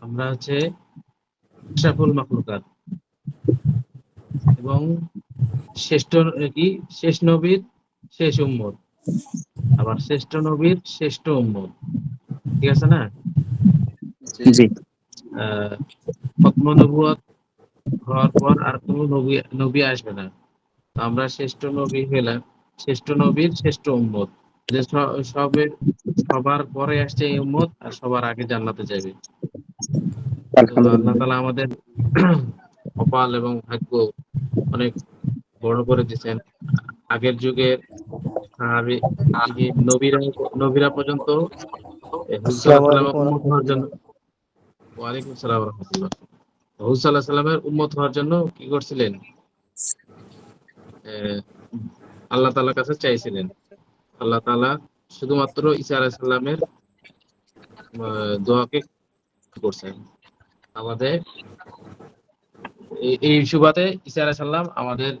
আমরা হচ্ছে আশরাফুল মাখলুকাত এবং শ্রেষ্ঠ কি শেষ নবীর শেষ উম্মত, আবার শ্রেষ্ঠ নবীর শ্রেষ্ঠ উম্মত। ঠিক আছে না? জি আহ খতম নবুয়ত হওয়ার পর আর কোনো নবী নবী আসবে না। তো আমরা শ্রেষ্ঠ নবী হলাম, শ্রেষ্ঠ নবীর শ্রেষ্ঠ উম্মত। যে সবার পরে আসছে এই উম্মত আর সবার আগে জান্নাতে যাবে। তো আল্লাহ আলহামদুলিল্লাহ। তাআলা আমাদের কপাল এবং ভাগ্য অনেক বড় করে দিয়েছেন। আগের যুগের সাহাবী কি নবীরা পর্যন্ত হুজুর সাল্লাল্লাহু আসসালামু আলাইহি সাল্লামের আলাইকুম ওয়া উম্মত হওয়ার জন্য, রাহমাতুল্লাহ। ওয়ালাইকুম আসসালাম ওয়া রাহমাতুল্লাহ, হুজুর সাল্লাল্লাহু আলাইহি সাল্লামের উম্মত হওয়ার জন্য কি করছিলেন? আহ, আল্লাহ তাআলার কাছে চাইছিলেন। আল্লাহ তাআলা শুধুমাত্র ঈসা আলাইহিস সালামের দোয়াকে করছেন আমাদের। এই সুবাদে ঈসা আলাইহিস সালাম আমাদের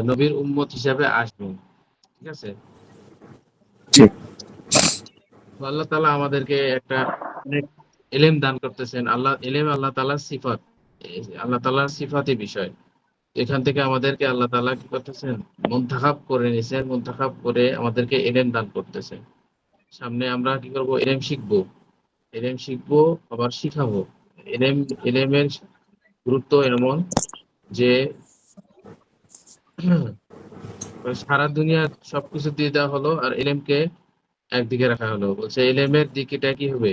নবীর উম্মত হিসেবে আসবেন। ঠিক আছে? জি তো আল্লাহ তাআলা আমাদেরকে একটা অনেক ইলম দান করতেছেন। আল্লাহ তাআলার সিফাত, আল্লাহ তাআলার সিফাতি বিষয়। এখান থেকে আমাদেরকে আল্লাহ তাআলা কি করতেছেন? মুনতাখাব করে নিছেন, মুনতাখাব করে আমাদেরকে ইলম দান করতেছেন। সামনে আমরা কি করব? ইলম শিখবো, আবার শিখাবো। ইলম ইলমের গুরুত্ব এমন যে সারা দুনিয়ার সবকিছু দিয়ে দেওয়া হলো আর ইলমকে একদিকে রাখা হলো। বলছে ইলমের দিকটা কি হবে?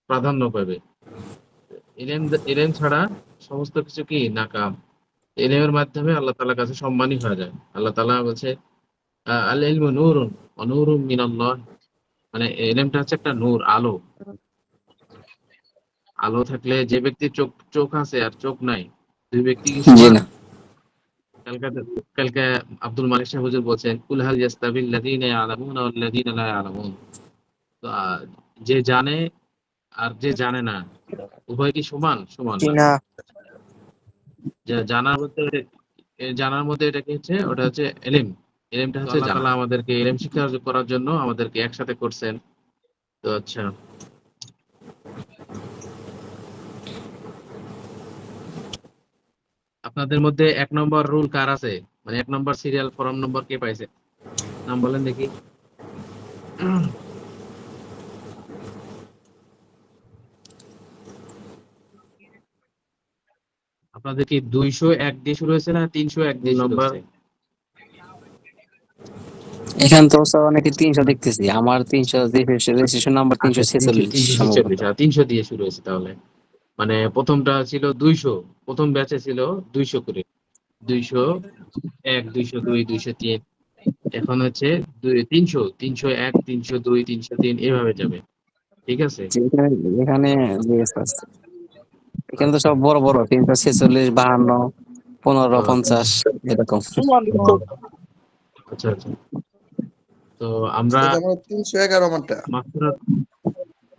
প্রাধান্য পাবে। ইলম ইলম ছাড়া সমস্ত কিছু কি নাকাম। ইলমের মাধ্যমে আল্লাহ তাআলার কাছে সম্মানী হয়ে যায়। আল্লাহ তাআলা বলছে আল ইলমু নূরুন ওয়া নূরুম মিনাল্লাহ, মানে ইলমটা হচ্ছে একটা নূর, আলো। আলো থাকলে যে ব্যক্তির চোখ চোখ আছে আর চোখ নাই, দুই ব্যক্তি কি জি সমান? না। কালকে কালকে আব্দুল মালিক সাহেব হুজুর বলছেন কুল হাল ইয়াস্তাবিল লাযীনা ইয়ালামুনা ওয়াল লাযীনা লা ইয়ালামুন। তো যে জানে আর যে জানে না, উভয় কি সমান? সমান জি না। না। জানার মধ্যে এটা কি হচ্ছে? ওটা হচ্ছে ইলম। ইলমটা হচ্ছে আল্লাহ তাআলা আমাদেরকে ইলম শিক্ষা করার জন্য আমাদেরকে একসাথে করছেন। তো আচ্ছা, আপনাদের মধ্যে 1 নম্বর রুল কার আছে? মানে 1 নম্বর সিরিয়াল ফরম নম্বর কে পাইছে? নাম বলেন দেখি। আপনাদের কি 201 দিয়ে শুরু হয়েছে না 301 দিয়ে শুরু নম্বর হয়েছে? এখানে তো স্যার অনেকে 300 দেখতেছি, আমার 300 রেজিস্ট্রেশন নাম্বার আচ্ছা, 346 সম্ভবত। 346, 300 দিয়ে শুরু হয়েছে তাহলে। মানে প্রথমটা ছিল 200, প্রথম ব্যাচে ছিল 200 করে, 201, 202, 203। এখন হচ্ছে 300, 301, 302, 303 এভাবে যাবে। ঠিক আছে? যে এখানে যে আছে, এখানে তো আচ্ছা। সব বড় বড় 346, 52, 15, আহ, 50 এরকম। আচ্ছা আচ্ছা। তো আমরা উস্তাদ আমার 311 আমারটা। মাত্র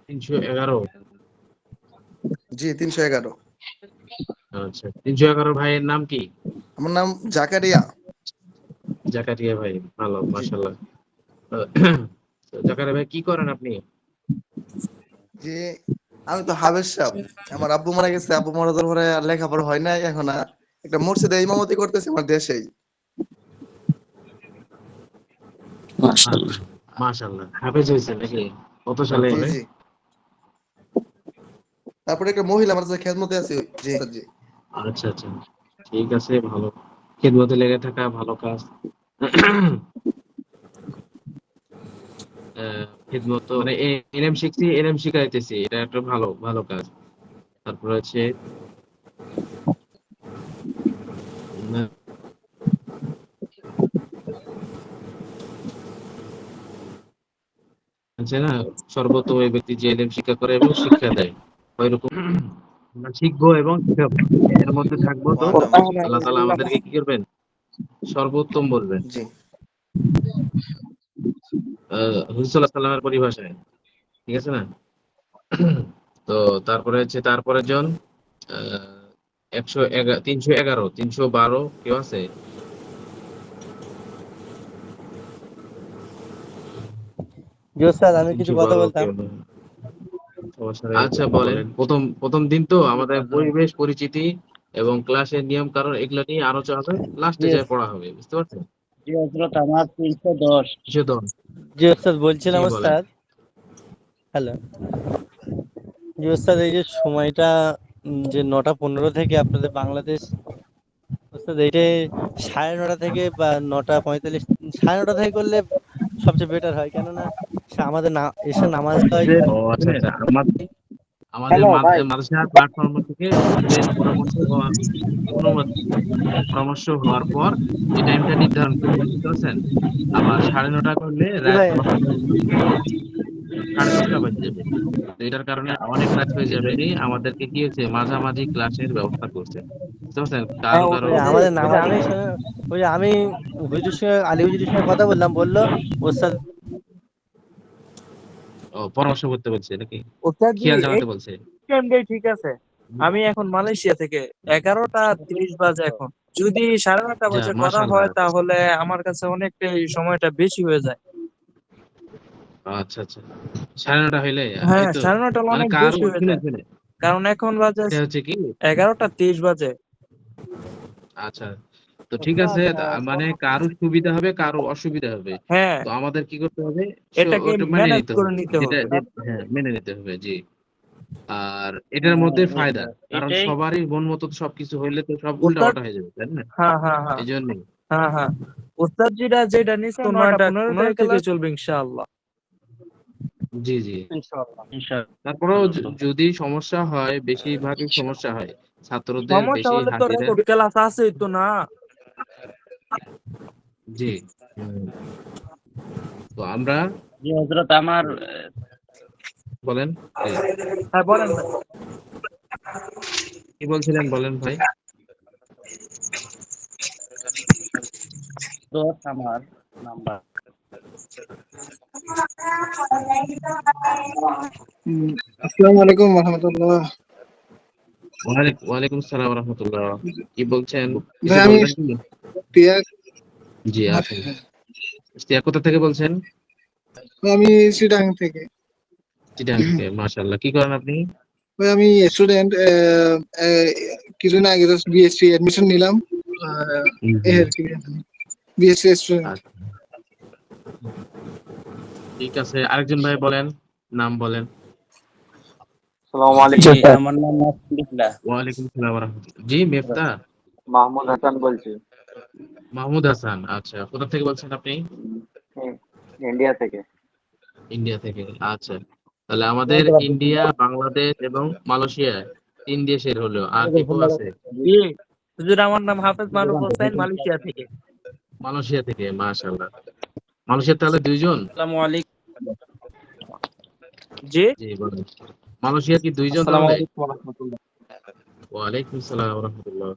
311। জি 311। আচ্ছা, 311 ভাইয়ের নাম কি? আমার নাম জাকারিয়া। জাকারিয়া ভাই, ভালো, জি মাশাআল্লাহ। তো জাকারিয়া ভাই কি করেন আপনি? জি। আমি তো হাবেশ সাহেব। আমার আব্বু মারা গেছে, আব্বু মারা যাওয়ার পরে আর লেখাপড়া হয় নাই, এখন একটা মসজিদে ইমামতি করতেছি আমার দেশেই। মাশাআল্লাহ। মাশাআল্লাহ, হাফেজ হয়েছে নাকি? কত সালে? জি জি। তারপরে একটা মহিলা আমার সাথে খেদমতে আছে। জি জি। আচ্ছা আচ্ছা, ঠিক আছে, ভালো। খেদমতে লেগে থাকা ভালো কাজ। খেদমত মানে এলএম শিখছি, এলএম শিখাইতেছি, এটা একটা ভালো ভালো কাজ। তারপর হচ্ছে উম, আছে না, সর্বোত্তম ওই ব্যক্তি যে এলএম শিক্ষা করে এবং শিক্ষা দেয়, ওইরকম আমরা শিখবো এবং শিখাবো, এর মধ্যে থাকবো। তো আল্লাহ তাআলা আমাদেরকে কি করবেন? সর্বোত্তম বলবেন জি হুজুর সাল্লাল্লাহু আলাইহি সাল্লামের পরিভাষায়। ঠিক আছে না? তো তারপরে হচ্ছে তারপরের জন 111, 311, 312 কেউ আছে? জি উস্তাদ, আমি কিছু কথা 312 বলতাম। কেউ নেই। আচ্ছা বলেন, প্রথম প্রথম দিন তো আমাদের পরিবেশ পরিচিতি এবং ক্লাসের নিয়ম কানুন এগুলো নিয়ে আলোচনা হবে, লাস্টে জি যায় পড়া হবে, বুঝতে পারছেন? জি হজরত, আমার 310। কিসে দন? জি ওস্তাদ, জি বলছিলাম বলেন। ওস্তাদ। হ্যালো। জি ওস্তাদ, এই যে সময়টা যে 9টা 15 থেকে আপনাদের বাংলাদেশ, ওস্তাদ এইটাই 9:30 থেকে বা 9টা 45, 9:30 থেকে করলে সবচেয়ে বেটার হয়, কেননা আমাদের না এসে নামাজ হয়। ও আচ্ছা আচ্ছা, আমাদের মাদ্রাসার প্ল্যাটফর্ম থেকে হুজুরের পরামর্শ হওয়ার পর এই টাইমটা নির্ধারণ করবে, বুঝতে পারছেন? আবার 9:30 করলে জি রাত ভাই। 10:30 বাজে যাবে। তো এটার কারণে অনেক রাত হয়ে যাবে। আমাদেরকে কি হয়েছে, মাঝামাঝি ক্লাসের ব্যবস্থা করছে, বুঝতে পারছেন? কারো কারো আমাদের নামাজ ওই যে আমি হুজুরের সঙ্গে, আলী হুজুরের সঙ্গে কথা বললাম, বললো ওস্তাদ পরামর্শ করতে বলছে নাকি, ওস্তাদ জি, খেয়াল এই জানাতে বলছে? টাইমটাই ঠিক আছে। আমি এখন মালয়েশিয়া থেকে 11টা 30 বাজে এখন। যদি 9:30 বাজে করা মাশাআল্লাহ। হয় তাহলে আমার কাছে অনেকটাই সময়টা বেশি হয়ে যায়। আচ্ছা আচ্ছা, 9:30 হইলে হ্যাঁ, এই তো 9:30 মানে অনেক কারো বেশি হয়ে শুনে যায়। শুনে কারণ এখন বাজে এটা হচ্ছে কি, 11টা 30 বাজে। আচ্ছা তো ঠিক আছে, মানে কারো সুবিধা হবে কারো অসুবিধা হবে, হ্যাঁ, তো আমাদের কি করতে হবে, এটাকে ওটা মেনে ম্যানেজ নিতে করে হবে, নিতে যেটা হবে। হ্যাঁ মেনে নিতে হবে, জি। আর এটার মধ্যে ফায়দা, কারণ এটাই। সবারই মন মতো সবকিছু হইলে তো সব উল্টা ওস্তাদ, পাল্টা হয়ে যাবে, তাই না? হ্যাঁ হ্যাঁ হ্যাঁ এই জন্যই। হ্যাঁ হ্যাঁ, ওস্তাদ যেটা নিচ্ছে 9:15 থেকে চলবে ইনশাআল্লাহ। জি জি, ইনশাআল্লাহ। তারপরেও যদি সমস্যা হয়, বেশিরভাগই সমস্যা হয় ছাত্রদের সমস্যা বেশি হলে তো হাজিরা। রেকর্ড ক্লাস আছেই তো না। জি, হুম, তো আমরা জি হজরত, আমার বলেন, জি, হ্যাঁ বলেন ভাই। কি বলছিলেন বলেন ভাই। আমার নাম্বার। আসসালামু আলাইকুম রহমতুল্লাহ। ওয়ালাইকুম আসসালাম রহমতুল্লাহ। কি বলছেন, কিছু ভাই আমি বলবেন কি? প্রিয়া, জি আচ্ছা, কোথা থেকে বলছেন? আমি চিটাং থেকে। চিটাগাং থেকে, মাশাআল্লাহ। কি করেন আপনি? ভাই আমি স্টুডেন্ট, কিছুদিন আগে বিএসসি এডমিশন নিলাম। এই আর কি, বিএসসি স্টুডেন্ট। আচ্ছা, ঠিক আছে, আরেকজন ভাই বলেন, নাম বলেন। আসসালামু আলাইকুম, আমার নাম নাসিরুল্লাহ। ওয়ালাইকুম আসসালাম রাহমাতুল্লাহ। জি মেফতা, মাহমুদ হাসান বলছি, মাহমুদ হাসান। আচ্ছা, কোথা থেকে বলছেন আপনি? ইন্ডিয়া থেকে। ইন্ডিয়া থেকে, আচ্ছা। তাহলে আমাদের ইন্ডিয়া, বাংলাদেশ এবং মালয়েশিয়া 3 দেশের হলো, আর কে কেউ আছে? জি হুজুর, আমার নাম হাফেজ মারুফ হোসেন, মালয়েশিয়া থেকে। মালয়েশিয়া থেকে, মাশাআল্লাহ। মালয়েশিয়া তাহলে 2 জন? আসসালামু আলাইকুম। জি জি বলেন। মালয়েশিয়া কি 2 জন আসসালামু তাহলে? আলাইকুম ওয়া রাহমাতুল্লাহ। ওয়ালাইকুম আসসালাম ওয়া রাহমাতুল্লাহ।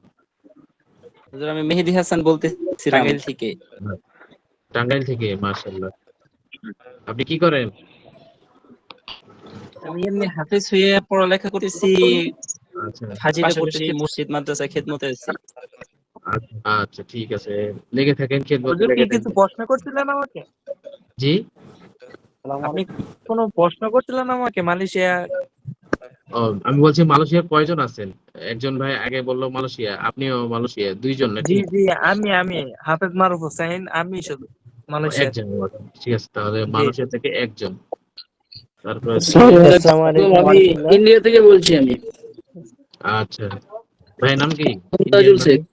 হুজুর, আমি মেহেদী হাসান বলতেছি টাঙ্গাইল থেকে। টাঙ্গাইল থেকে, মাশাআল্লাহ। আপনি কি করেন? আমি এমনি হাফেজ হয়ে পড়ালেখা করতেছি, আচ্ছা হাজিরা করতেছি, মসজিদ মাদ্রাসা খেদমতে আছি। আচ্ছা আচ্ছা, ঠিক আছে, লেগে থাকেন, খেদমতে হুজুর, কি লেগে কিছু থাকেন। প্রশ্ন করছিলেন আমাকে? জি, আপনি কোনো প্রশ্ন করছিলেন আমাকে মালয়েশিয়া? আমি বলছি মালয়েশিয়া কয়জন আছেন? একজন ভাই আগে বললো মালয়েশিয়া, আপনিও মালয়েশিয়া, 2 জন জি নাকি? জি, আমি হাফেজ মারুফ হোসেন, আমি শুধু মালয়েশিয়া। একজন, ঠিক আছে, তাহলে জি মালয়েশিয়া থেকে একজন। তারপর আসসালামু আলাইকুম। আমি ইন্ডিয়া থেকে বলছি। আমি আচ্ছা, ভাইয়ের নাম কি? মুনতাজুল ইন্ডিয়ান নাম শেখ। কি?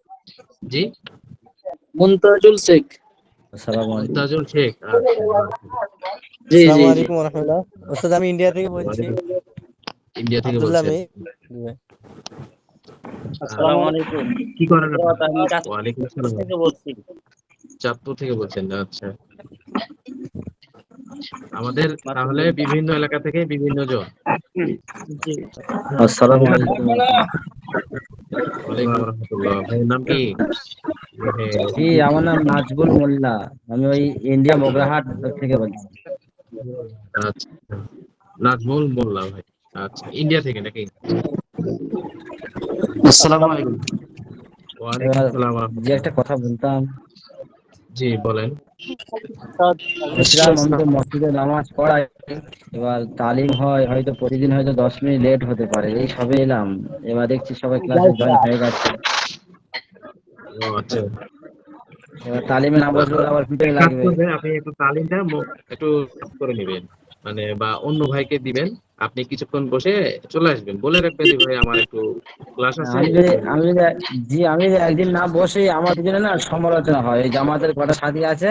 জি, মুনতাজুল শেখ। আসসালামু আলাইকুম। মুনতাজুল শেখ, আচ্ছা। জি আসসালামু জি জি। আলাইকুম ওয়া রাহমাতুল্লাহ। ওস্তাদ, আমি ইন্ডিয়া থেকে বলছি, ইন্ডিয়া থেকে আব্দুল্লাহ বলছেন? মে। জি ভাই। আসসালামু আলাইকুম। কি করেন আপনি? আমি ওয়ালাইকুম চাঁদপুর আসসালাম। থেকে বলছি। চাঁদপুর থেকে বলছেন, আচ্ছা। আমাদের তাহলে বিভিন্ন এলাকা থেকে বিভিন্ন জন। জি আসসালামু আলাইকুম। ওয়ালাইকুম রহমতুল্লাহ। ভাইয়ের নাম কি? জি, আমার নাম নাজবুল মোল্লা। আমি ওই ইন্ডিয়া মোগরাহাট থেকে বলছি। আচ্ছা, নাজমুল মোল্লা ভাই। আচ্ছা, ইন্ডিয়া থেকে নাকি? আসসালামু আলাইকুম। ওয়ালাইকুম আসসালাম ওয়া জি, রাহমাতুল্লাহ। একটা কথা বলতাম। জি বলেন। বলছিলাম আমি তো মসজিদে নামাজ পড়াই, এবার তালিম হয় হয়তো প্রতিদিন হয়তো 10 মিনিট লেট হতে পারে, এই সবে এলাম, এবার দেখছি সবাই ক্লাসে জয়েন হয়ে গেছে, ও আচ্ছা, এবার তালিমে না বসলে আবার পিঠে এক কাজ লাগবে। করবেন, আপনি একটু তালিমটা একটু note করে নেবেন, মানে বা অন্য ভাইকে দিবেন, আপনি কিছুক্ষণ বসে চলে আসবেন, বলে রাখবেন যে ভাই আমার একটু ক্লাস আছে। আমি যদি একদিন না বসে আমার পিছনে না সমালোচনা হয়, এই জামাতের কটা সাথী আছে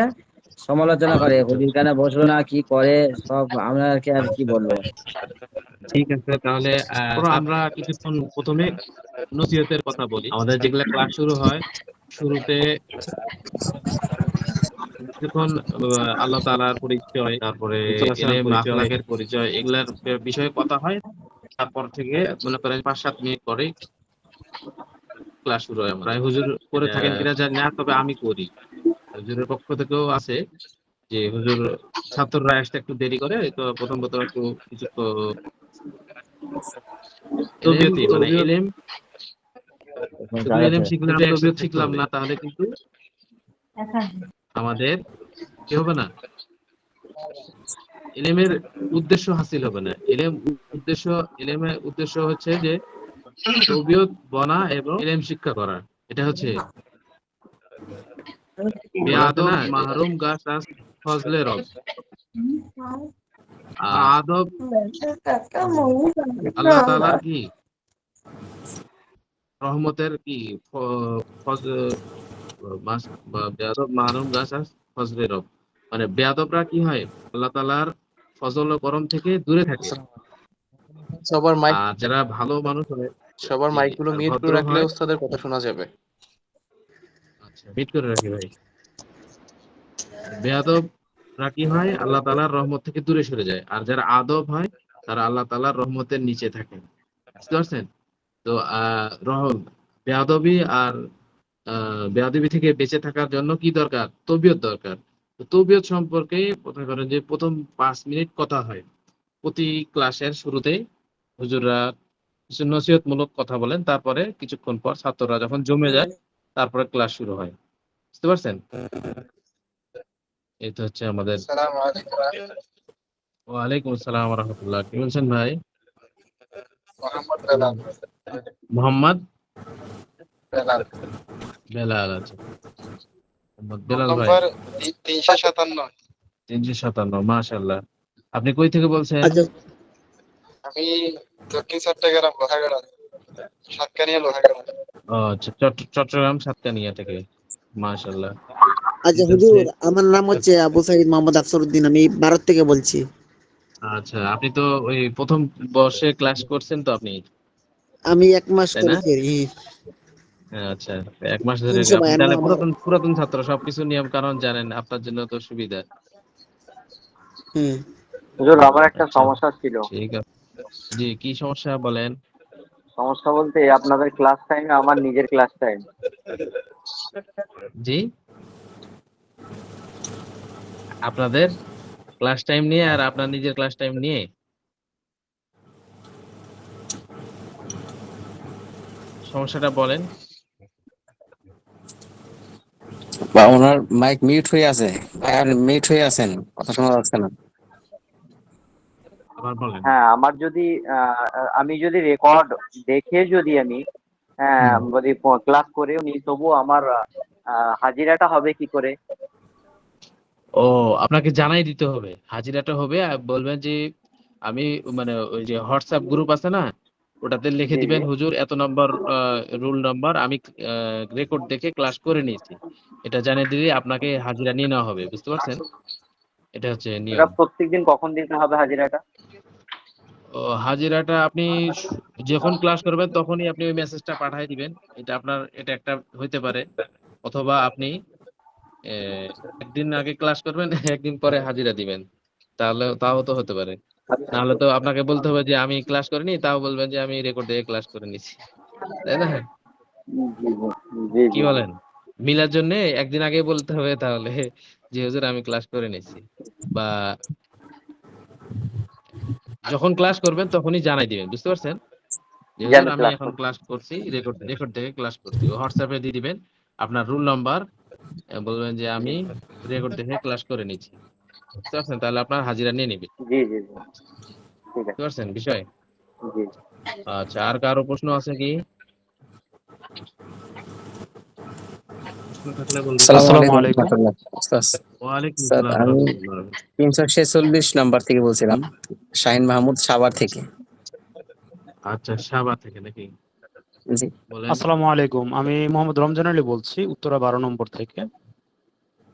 সমালোচনা করে, আচ্ছা, হুজুর কেন বসলো না, কি করে সব, আপনাকে আর কি বলবো। ঠিক আছে, তাহলে আমরা কিছুক্ষণ প্রথমে নসিহতের কথা বলি। আমাদের যেগুলা ক্লাস শুরু হয়, শুরুতে কিছুক্ষণ আল্লাহ তাআলার পরিচয়, তারপরে ইলম আখলাকের পরিচয়, এগুলার বিষয়ে কথা হয়। তারপর থেকে মনে করেন 5-7 মিনিট পরে ক্লাস শুরু হয়। আমরা হুজুর করে থাকেন কিনা জানি না, তবে আমি করি। হুজুরের পক্ষ থেকেও আছে যে হুজুর ছাত্ররা আসতে একটু দেরি করে, তো প্রথম একটু কিছু তবিয়তি মানে ইলম, শুধু ইলম শিখলাম তবিয়ত শিখলাম না, তাহলে কিন্তু আমাদের কি হবে না, ইলমের উদ্দেশ্য হাসিল হবে না। ইলমের উদ্দেশ্য হচ্ছে যে তবিয়ত বনা এবং ইলম শিক্ষা করা। এটা হচ্ছে বেয়াদব মাহরুম গাছ আস ফজলে রব। আদব আল্লাহ তাআলার কি রহমতের কি বেয়াদব মাহরুম গাছ আস ফজলে রব, মানে বেয়াদবরা কি হয়, আল্লাহ তাআলার ফজল ও করম থেকে দূরে থাকে। সবার মাইক আর যারা ভালো মানুষ হয়, সবার মাইক গুলো মিউট ভদ্র করে রাখলে হয়। ওস্তাদের কথা শোনা যাবে। আচ্ছা, মিট করে রাখি ভাই। বেয়াদবরা কি হয়, আল্লাহ তাআলার রহমত থেকে দূরে সরে যায়। আর যারা আদব হয়, তারা আল্লাহ তাআলার রহমতের নিচে থাকে। বুঝতে পারছেন? তো বেয়াদবি আর বেয়াদবি থেকে বেঁচে থাকার জন্য কি দরকার? তবিয়ত দরকার। তো তবিয়ত সম্পর্কে মনে করেন যে প্রথম 5 মিনিট কথা হয় প্রতি ক্লাসের শুরুতে। হুজুররা কিছু নসিহতমূলক কথা বলেন, তারপরে কিছুক্ষণ পর ছাত্ররা যখন জমে যায় তারপরে ক্লাস শুরু হয়। বুঝতে পারছেন? এই তো হচ্ছে আমাদের। আসসালামু আলাইকুম। ওয়ালাইকুম আসসালাম ওয়া রাহমাতুল্লাহ। কি বলছেন ভাই? মোহাম্মদ বেলাল। মোহাম্মদ বেলাল। বেলাল। আচ্ছা, মোহাম্মদ বেলাল ভাই। নম্বর 357। 357, মাশাআল্লাহ। আপনি কই থেকে বলছেন? আমি দক্ষিণ চট্টগ্রাম লোহাগাড়া, সাতকানিয়া লোহাগাড়া। ও আচ্ছা, চট্টগ্রাম সাতকানিয়া থেকে, মাশাআল্লাহ। আচ্ছা হুজুর, আমার নাম হচ্ছে আবু সাইদ মোহাম্মদ আফসরউদ্দিন, আমি ভারত থেকে বলছি। আচ্ছা, আপনি তো ওই প্রথম বর্ষে ক্লাস করছেন তো আপনি, আমি 1 মাস তাই না? করেছি। আচ্ছা, 1 মাস ধরে 300 আপনি ভাই, তাহলে আমার পুরাতন ছাত্র, সবকিছু নিয়ম কানুন জানেন, আপনার জন্য তো সুবিধা। হুজুর আমার একটা আচ্ছা, সমস্যা ছিল। ঠিক আছে। জি, কি সমস্যা বলেন? সমস্যা বলতে আপনাদের ক্লাস টাইমে আমার নিজের ক্লাস টাইম। জি, আপনাদের ক্লাস টাইম নিয়ে আর আপনার নিজের ক্লাস টাইম নিয়ে সমস্যাটা বলেন। বা ওনার মাইক মিউট হয়ে আছে, মিউট হয়ে আছেন, কথা শোনা যাচ্ছে না। আবার বলেন। হ্যাঁ, আমার যদি আমি যদি রেকর্ড দেখে যদি আমি যদি ক্লাস করেও নি, তবুও আমার হাজিরাটা হবে কি করে? ও, আপনাকে জানাই দিতে হবে, হাজিরাটা হবে। আর বলবেন যে আমি, মানে ওই যে হোয়াটসঅ্যাপ গ্রুপ আছে না, ওটাতে লিখে জি জি। দিবেন হুজুর এত নম্বর রুল নাম্বার আমি রেকর্ড দেখে ক্লাস করে নিয়েছি। এটা জানিয়ে দিলে আপনাকে হাজিরা নিয়ে নেওয়া হবে। বুঝতে পারছেন? এটা হচ্ছে এটা নিয়ম। প্রত্যেকদিন কখন দিতে হবে হাজিরাটা? ও, হাজিরাটা আপনি যখন ক্লাস করবেন তখনই আপনি ওই মেসেজটা পাঠিয়ে দিবেন। এটা একটা হইতে পারে, অথবা আপনি একদিন আগে ক্লাস করবেন, একদিন পরে হাজিরা দিবেন, তাও তো হতে পারে। আচ্ছা। নাহলে তো আপনাকে বলতে হবে যে আমি ক্লাস করিনি, তাও বলবেন যে আমি রেকর্ড দেখে ক্লাস করে নিছি, তাই না? জি জি কি জি। বলেন? মিলার জন্য একদিন আগে বলতে হবে তাহলে যে হুজুর আমি ক্লাস করে নিছি, বা যখন ক্লাস করবেন তখনই জানাই দিবেন। বুঝতে পারছেন? যে যে হুজুর আমি আমি ক্লাস এখন করছি। ক্লাস করছি, রেকর্ড দেখে ক্লাস করছি। হোয়াটসঅ্যাপে দিয়ে দিবেন আপনার রুল নাম্বার বলবেন যে আমি রেকর্ড দেখে ক্লাস করে নিচ্ছি, বুঝতে পারছেন? তাহলে আপনার হাজিরা নিয়ে নিবে, জি জি জি ঠিক বুঝতে আছে পারছেন বিষয়? জি আচ্ছা, আর কারো প্রশ্ন আছে কি? প্রশ্ন থাকলে বলবেন। আসসালামু আসসালামু আলাইকুম আলাইকুম। রাহমাতুল্লাহ। উস্তাদ, ওয়ালাইকুম স্যার আসসালাম আমি রাহমাতুল্লাহ। 346 নাম্বার থেকে বলছিলাম, শাহিন মাহমুদ সাভার থেকে। আচ্ছা, সাবা থেকে নাকি? জি। বলেন। আসসালামু আলাইকুম। আমি মোহাম্মদ রমজান আলী বলছি উত্তরা 12 নম্বর থেকে।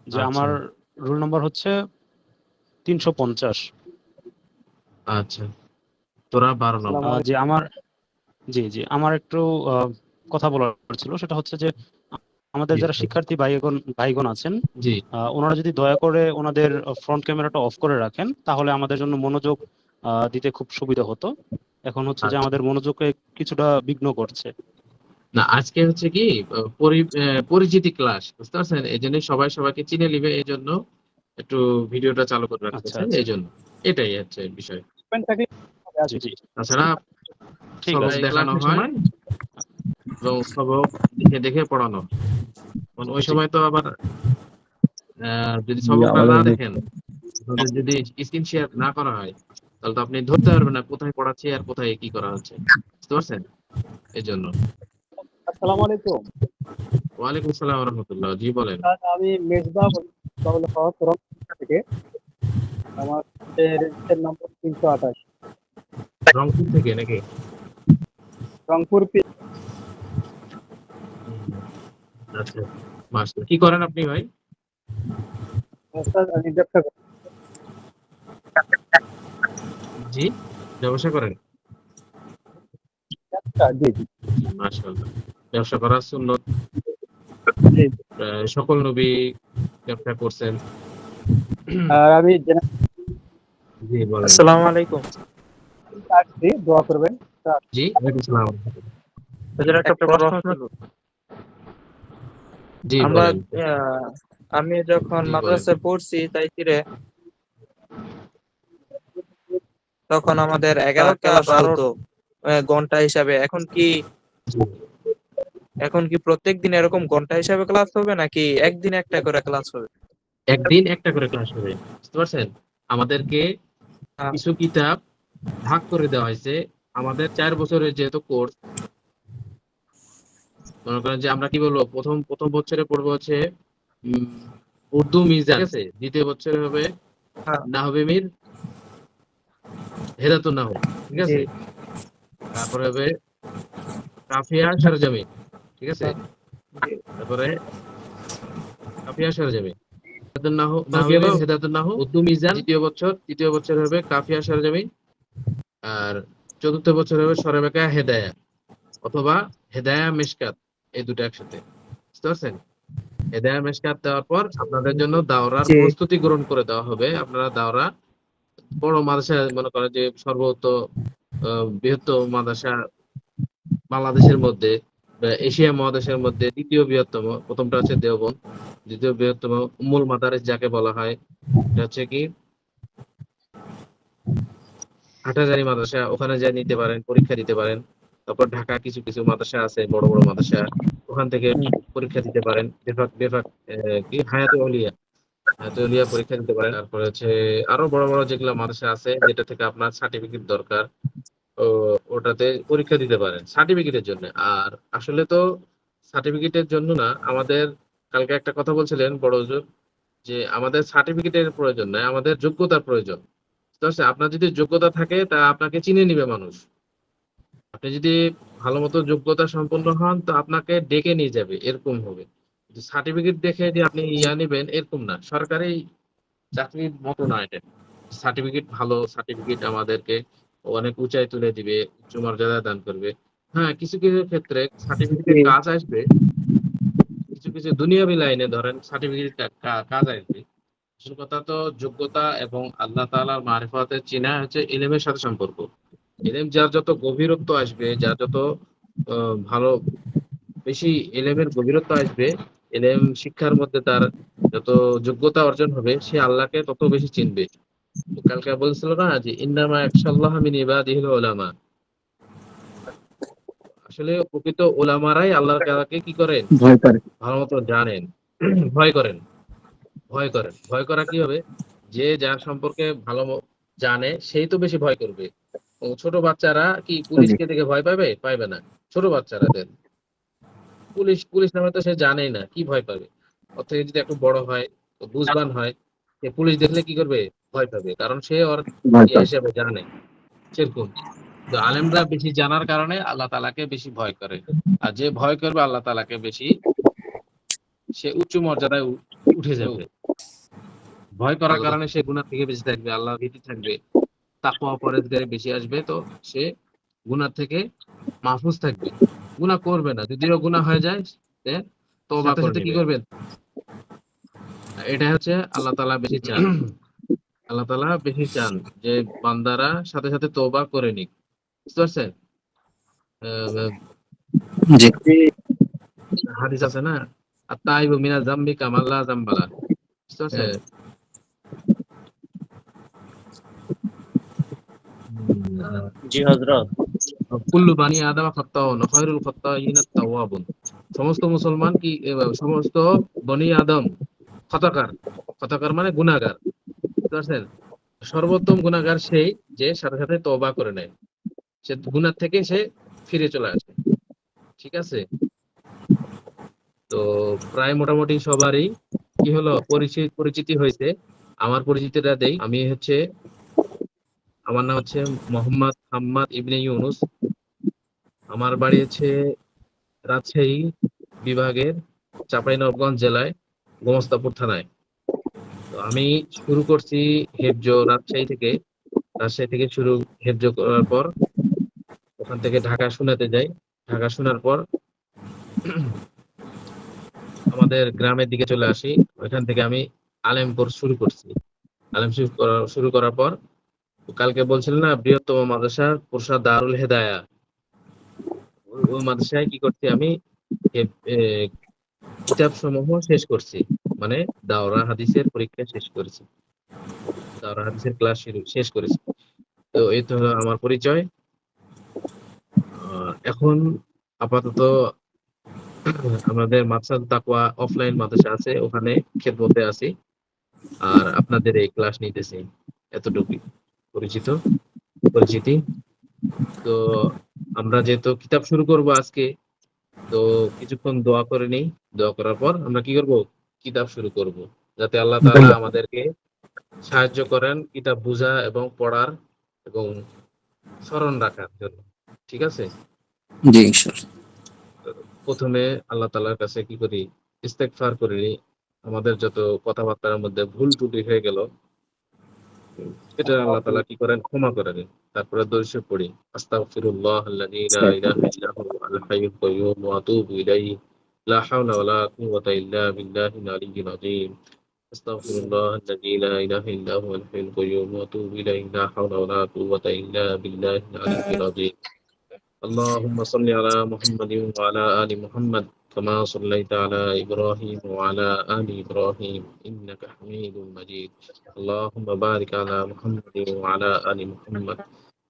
যে আচ্ছা আমার রোল নম্বর হচ্ছে 350। আচ্ছা, তোরা 12 নম্বর। যে আমার জি আমার একটু কথা বলার ছিল, সেটা হচ্ছে যে আমাদের যারা শিক্ষার্থী ভাইগণ আছেন, জি ওনারা যদি দয়া করে ওনাদের ফ্রন্ট ক্যামেরাটা অফ করে রাখেন তাহলে আমাদের জন্য মনোযোগ দিতে খুব সুবিধা হতো। এখন হচ্ছে যে আচ্ছা। আমাদের মনোযোগকে কিছুটা বিঘ্ন করছে। না, আজকে হচ্ছে কি পরিচিতি ক্লাস, বুঝতে পারছেন? এই জন্য সবাই সবাইকে চিনে নিবে, এই জন্য একটু ভিডিওটা চালু করে আচ্ছা রাখতেছে, আচ্ছা এই জন্য। এটাই হচ্ছে বিষয়। জি তাছাড়া ঠিক সবক আছে। দেখানো হয় এবং সবক দেখে দেখে পড়ানো হয়। কারণ ওই সময় তো আবার যদি সবকটা না দেখেন, আপনাদের যদি স্ক্রিন শেয়ার না করা হয়, তাহলে তো আপনি ধরতে পারবেন না কোথায় পড়াচ্ছি আর কোথায় কি করা হচ্ছে, বুঝতে পারছেন? এই জন্য। আসসালামু আলাইকুম। ওয়ালাইকুম আসসালাম ওয়া রাহমাতুল্লাহ। জি বলেন। আমি মেজবা থেকে। আমার রেজিস্টার নম্বর 328। রংপুর থেকে নাকি? রংপুর আচ্ছা, মাশাআল্লাহ। কি করেন আপনি ভাই? আমি ব্যবসা করি। জি, ব্যবসা করেন? জি জি মাশাআল্লাহ। ব্যবসা করা সুন্নত। সকল নবী ব্যবসা করছেন। আর আমি জি বলেন। আসসালামু আলাইকুম। দোয়া করবেন। জি, ওয়ালাইকুম আসসালাম। এদের একটা প্রশ্ন ছিল। জি আমরা বলেন। আমি যখন জি, বলেন। মাদ্রাসায় পড়ছি তাইতিরে, তখন আমাদের 11 ক্লাস হতো ঘন্টা হিসাবে। এখন কি প্রত্যেক দিন এরকম ঘন্টা হিসাবে ক্লাস হবে নাকি একদিন একটা করে ক্লাস হবে? একদিন একটা করে ক্লাস হবে, বুঝতে পারছেন? আমাদেরকে কিছু কিতাব ভাগ করে দেওয়া হয়েছে। আমাদের 4 বছরের যেহেতু কোর্স, মনে করেন যে আমরা কি বলবো, প্রথম বছরে পড়বো হচ্ছে উর্দু মিজান, ঠিক আছে? দ্বিতীয় বছরে হবে নাহবে মির হেদাতুন নাহু, ঠিক আছে? তারপরে হবে কাফিয়া সরজমি, ঠিক আছে? তারপরে কাফিয়া সরজমি, হেদাতুন নাহু, নাহবে মির হেদাতুন নাহু, উর্দু মিজান তৃতীয় বছর হবে কাফিয়া সরজমি, আর চতুর্থ বছর হবে সরেবেকা হেদায়া অথবা হেদায়া মিশকাত, এই দুটো একসাথে, বুঝতে পারছেন? হেদায়া মিশকাত দেওয়ার পর আপনাদের জন্য দাওরার প্রস্তুতি গ্রহণ করে দেওয়া হবে। আপনারা দাওরা বড় মাদ্রাসা, মনে করেন যে সর্বোচ্চ বৃহত্তম মাদ্রাসা বাংলাদেশের মধ্যে, এশিয়া মহাদেশের মধ্যে দ্বিতীয় বৃহত্তম, প্রথমটা হচ্ছে দেওবন্দ, দ্বিতীয় বৃহত্তম উম্মুল মাদারিস যাকে বলা হয়, এটা হচ্ছে কি হাটহাজারী মাদ্রাসা, ওখানে যা নিতে পারেন, পরীক্ষা দিতে পারেন। তারপর ঢাকা কিছু কিছু মাদ্রাসা আছে, বড় বড় মাদ্রাসা, ওখান থেকে পরীক্ষা দিতে পারেন। বেফাক কি হায়াতুল আউলিয়া পরীক্ষা দিতে পারেন। তারপরে হচ্ছে আরো বড় বড় যেগুলো মাদ্রাসা আছে, যেটা থেকে আপনার সার্টিফিকেট দরকার, ওটাতে পরীক্ষা দিতে পারেন সার্টিফিকেটের জন্য। আর আসলে তো সার্টিফিকেটের জন্য না, আমাদের কালকে একটা কথা বলছিলেন বড় হুজুর, যে আমাদের সার্টিফিকেটের প্রয়োজন নয়, আমাদের যোগ্যতার প্রয়োজন। তো আপনার যদি যোগ্যতা থাকে, তা আপনাকে চিনে নিবে মানুষ। আপনি যদি ভালো মতো যোগ্যতা সম্পন্ন হন, তো আপনাকে ডেকে নিয়ে যাবে, এরকম হবে। সার্টিফিকেট দেখে যে আপনি নিবেন এরকম না, সরকারি চাকরির মতো না এটা। সার্টিফিকেট ভালো সার্টিফিকেট আমাদেরকে অনেক উঁচায় তুলে দিবে, উচ্চ মর্যাদা দান করবে। হ্যাঁ, কিছু কিছু ক্ষেত্রে সার্টিফিকেটের কাজ আসবে, কিছু কিছু দুনিয়াবি লাইনে ধরেন সার্টিফিকেট কাজ আসবে। আসল কথা তো যোগ্যতা এবং আল্লাহ তাআলার মারিফাতের চিনা হচ্ছে ইলমের সাথে সম্পর্ক। ইলম যার যত গভীরত্ব আসবে, যার যত ভালো বেশি ইলমের গভীরত্ব আসবে, ইলম শিক্ষার মধ্যে তার যত যোগ্যতা অর্জন হবে, সে আল্লাহকে তত বেশি চিনবে। কালকে বলছিল না যে ইন্নামা ইয়াখশাল্লাহ মিন ইবাদিহিল উলামা, আসলে প্রকৃত উলামারাই আল্লাহর কাছে কি করেন, ভয় করে। ভালো মতো জানেন। ভয় করেন, ভয় করেন। ভয় করা কি হবে, যে যার সম্পর্কে ভালো জানে সেই তো বেশি ভয় করবে। ও ছোট বাচ্চারা কি পুলিশকে দেখে ভয় পাবে? পাইবে না। ছোট বাচ্চারাদের পুলিশ পুলিশ নামে তো সে জানেই না, কি ভয় পাবে। ওর থেকে যদি একটু বড় হয়, তো বুঝবান হয়, সে পুলিশ দেখলে কি করবে? ভয় পাবে, কারণ সে ওর ইয়ে হিসেবে জানে সেরকম। তো আলেমরা বেশি জানার কারণে আল্লাহ তাআলাকে বেশি ভয় করে। আর যে ভয় করবে আল্লাহ তাআলাকে বেশি, সে উচ্চ মর্যাদায় উঠে যাবে। ভয় করার কারণে সে গুনাহ থেকে বেঁচে থাকবে, আল্লাহর ভীতি থাকবে, তাকওয়া পরহেজগারি বেশি আসবে, তো সে গুনাহ থেকে মাহফুজ থাকবে। গুনাহ করবে না, যদিও গুনাহ হয়ে যায় সে তওবা করে কি করবে। এটা হচ্ছে আল্লাহ তাআলা বেশি চান। আল্লাহ তাআলা বেশি চান যে বান্দারা সাথে সাথে তওবা করে নিক। বুঝতে পারছেন? জি। হাদিস আছে না, আত-তাইবু মিনাজ যামবি কামান লা যামবালা। বুঝতে পারছেন? জি হযরত। কুল্লু বানি আদম খাত্তাউন খায়রুল খাত্তাইন আত-তাওয়াবুন। সমস্ত মুসলমান কি সমস্ত বনি আদম খতাকার। খতাকার মানে গুনাহগার। বুঝতে পারছেন? সর্বোত্তম গুনাহগার সেই যে সাথে সাথে তওবা করে নেয়, সে গুনাহ থেকে সে ফিরে চলে আসে। ঠিক আছে? তো প্রায় মোটামুটি সবারই কি হলো, পরিচিতি হয়েছে। আমার পরিচিতিটা দেই। আমার নাম হচ্ছে মোহাম্মদ হাম্মাদ ইবনে ইউনুস। আমার বাড়ি হচ্ছে রাজশাহী বিভাগের চাঁপাইনবাবগঞ্জ জেলায় গোমস্তাপুর থানায়। তো আমি শুরু করছি হেফজ রাজশাহী থেকে। শুরু হেফজ করার পর ওখান থেকে ঢাকা শোনাতে যাই। ঢাকা শোনার পর আমাদের গ্রামের দিকে চলে আসি। ওইখান থেকে আমি আলেম কোর্স শুরু করছি। আলেম শুরু করার পর কালকে বলছিলেন না বৃহত্তম মাদ্রাসা পুরসা দারুল হেদায়া, ওই মাদ্রাসায় কি করছি আমি, কিতাব সমূহ শেষ করছি, মানে দাওরা হাদিসের পরীক্ষা শেষ করেছি, দাওরা হাদিসের ক্লাস শেষ করেছি। তো এই তো হলো আমার পরিচয়। এখন আপাতত আমাদের মাদ্রাসাতুত তাকওয়া অফলাইন মাদ্রাসা আছে, ওখানে খেদমতে আছি, আর আপনাদের এই ক্লাস নিতেছি। এতটুকুই পরিচিতি। তো আমরা যেহেতু কিতাব শুরু করব আজকে, তো কিছুক্ষণ দোয়া করে নিই। দোয়া করার পর আমরা কি করব, কিতাব শুরু করব, যাতে আল্লাহ তাআলা আমাদেরকে সাহায্য করেন কিতাব বোঝা এবং পড়ার এবং স্মরণ রাখার জন্য। ঠিক আছে? জি ইনশাআল্লাহ। প্রথমে আল্লাহ তাআলার কাছে কি করি, ইস্তেগফার করি। আমাদের যত কথাবার্তার মধ্যে ভুল ত্রুটি হয়ে গেল, এটা আল্লাহ তাআলা কি করেন, ক্ষমা করে দেন। তারপরে দরুদ শরীফ পড়ি, আস্তাগফিরুল্লাহাল্লাযী লা ইলাহা ইল্লা হুয়া আল হাইয়ুল কাইয়্যুম ওয়া আতুবু ইলাইহি লা হাওলা ওয়া লা কুওয়াতা ইল্লা বিল্লাহিল আলিয়্যিল আযীম। আস্তাগফিরুল্লাহাল্লাযী লা ইলাহা ইল্লা হুয়াল হাইয়ুল কাইয়্যুম ওয়া আতুবু ইলাইহি লা হাওলা ওয়া লা কুওয়াতা ইল্লা বিল্লাহিল আলিয়্যিল আযীম। اللهم صل على محمد وعلى آل محمد كما صليت على إبراهيم وعلى آل إبراهيم إنك حميد مجيد. اللهم بارك على محمد وعلى آل محمد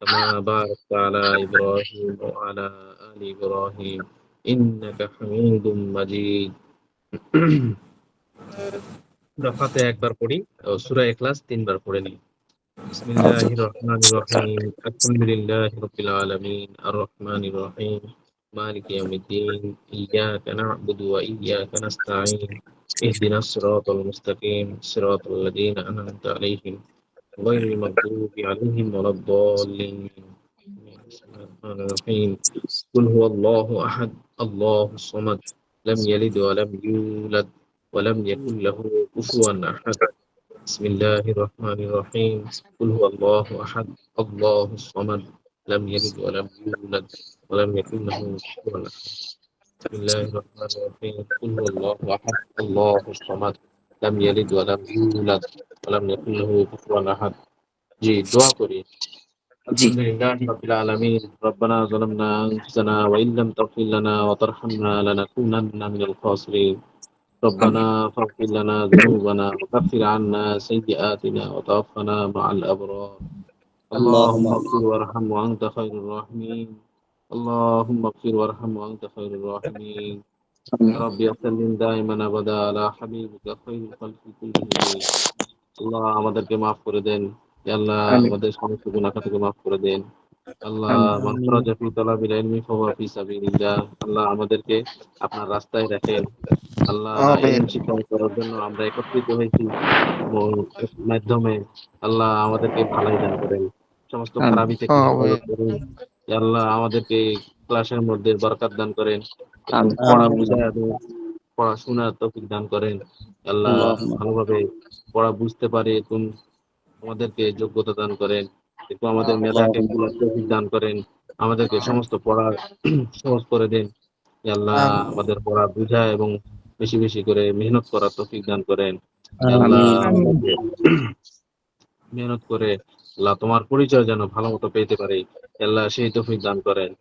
كما باركت على إبراهيم وعلى آل إبراهيم إنك حميد مجيد. সূরা ফাতিহা একবার পড়ি, সূরা ইখলাস 3 বার পড়ে নিই। বিসমিল্লাহির রহমানির রহিম। আলহামদুলিল্লাহি রাব্বিল আলামিন আর রহমানির রহিম মালিকি ইয়াউমিদ্দিন ইয়্যাকা না'বুদু ওয়া ইয়্যাকা নাস্তাঈন ইহদিনাস সিরাতাল মুস্তাকিম সিরাতাল লাযীনা আন'আমতা আলাইহিম গায়রিল মাগদুবি আলাইহিম ওয়ালাদ-দাল্লিন। বিসমিল্লাহির রহিম। কুল হুয়াল্লাহু আহাদ আল্লাহুস সামাদ লাম ইয়ালিদ ওয়া লাম ইউলাদ ওয়া লাম ইয়াকুল লাহু কুফুয়ান আহাদ। বিসমিল্লাহির রহমানির রহিম। কুল হুয়াল্লাহু আহাদ আল্লাহুস সামাদ লাম ইয়ালিদ ওয়া লাম ইউলাদ ওয়া লাম ইয়াকুল লাহু কুফুয়ান আহাদ। বিসমিল্লাহির রহমানির রহিম। কুল হুয়াল্লাহু আহাদ আল্লাহুস সামাদ লাম ইয়ালিদ ওয়া লাম ইউলাদ ওয়া লাম ইয়াকুল লাহু কুফুয়ান আহাদ। জি, দোয়া করি। আলহামদুলিল্লাহি রাব্বিল আলামিন। রব্বানা যালামনা আনফুসানা ওয়া ইল্লাম তাগফির লানা ওয়া তারহামনা লানাকুনান্না মিনাল খাসিরিন। ربنا فاغفر لنا ذنوبنا وكفر عنا سيئاتنا وتوفنا مع الأبرار. اللهم اغفر وارحم وأنت خير الراحمين. اللهم اغفر وارحم وأنت خير الراحمين. ربي سلم دائما أبدا على حبيبك خير الخلق كلهم আল্লাহ আমাদেরকে মাফ করে দেন ইয়া আল্লাহ আমাদের সমস্ত গুনাহ খাতাকে মাফ করে দেন আল্লাহ মান খরাজা ফি তালাবিল ইলমি ফাহুয়া ফি সাবিলিল্লাহ আল্লাহ আমাদেরকে আপনার রাস্তায় রাখেন আল্লাহ আমিন ইলম শিক্ষা করার জন্য আমরা একত্রিত হয়েছি এর মাধ্যমে আল্লাহ আমাদেরকে ভালাই দান করেন সমস্ত খারাপি থেকে হেফাজত আমিন করেন ইয়া আল্লাহ আমাদেরকে ক্লাসের মধ্যে বরকত দান করেন এবং পড়া বুঝা এবং পড়াশোনার তৌফিক দান করেন আল্লাহ ভালোভাবে পড়া বুঝতে পারে তুমি আমাদেরকে যোগ্যতা দান করেন একটু আমাদের মেধাকে খোলার তৌফিক দান করেন আমাদেরকে সমস্ত পড়া সহজ করে দেন ইয়া আল্লাহ আমিন আমাদের পড়া বুঝা এবং বেশি বেশি করে মেহনত করার তৌফিক দান করেন ইয়া আল্লাহ আমাদেরকে মেহনত করে আল্লাহ তোমার পরিচয় যেন ভালো মতো পেতে পারে আল্লাহ সেই তৌফিক দান করেন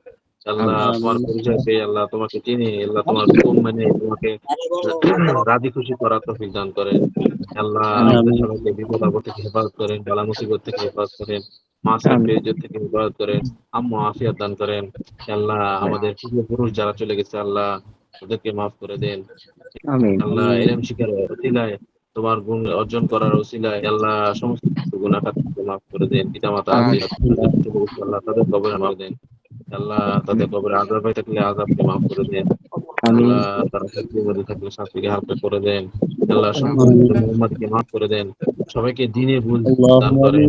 আল্লাহ তোমার পরিচয় পেয়ে আল্লাহ তোমাকে চিনি আল্লাহ তোমার হুকুম মেনে তোমাকে রাজি খুশি করার তৌফিক দান করেন আল্লাহ আমাদের সবাইকে বিপদ আপদ থেকে হেফাজত করেন বালা মুসিবত থেকে হেফাজত করেন মা সাহেব বেইজ্জত থেকে হেফাজত করেন আম্মু আফিয়াত দান করেন আল্লাহ আমাদের পূর্বপুরুষ যারা চলে গেছে আল্লাহ ওদেরকে মাফ করে দেন আল্লাহ ইলম শিখার ওসিলায় তোমার গুণ অর্জন করার ওসিলায় আল্লাহ সমস্ত গুনাহ খাতাকে মাফ করে দেন পিতামাতা আত্মীয় যারা চলে গেছে আল্লাহ তাদের কবরে মাফ দেন আল্লাহ তাদের কবরে আযাব হয়ে থাকলে আযাবকে মাফ করে দেন আল্লাহ তারা শাস্তির মধ্যে থাকলে শাস্তিকে হালকা করে দেন আল্লাহ সকল মুসলমানকে মাফ করে দেন সবাইকে দিনের বুঝ দান করেন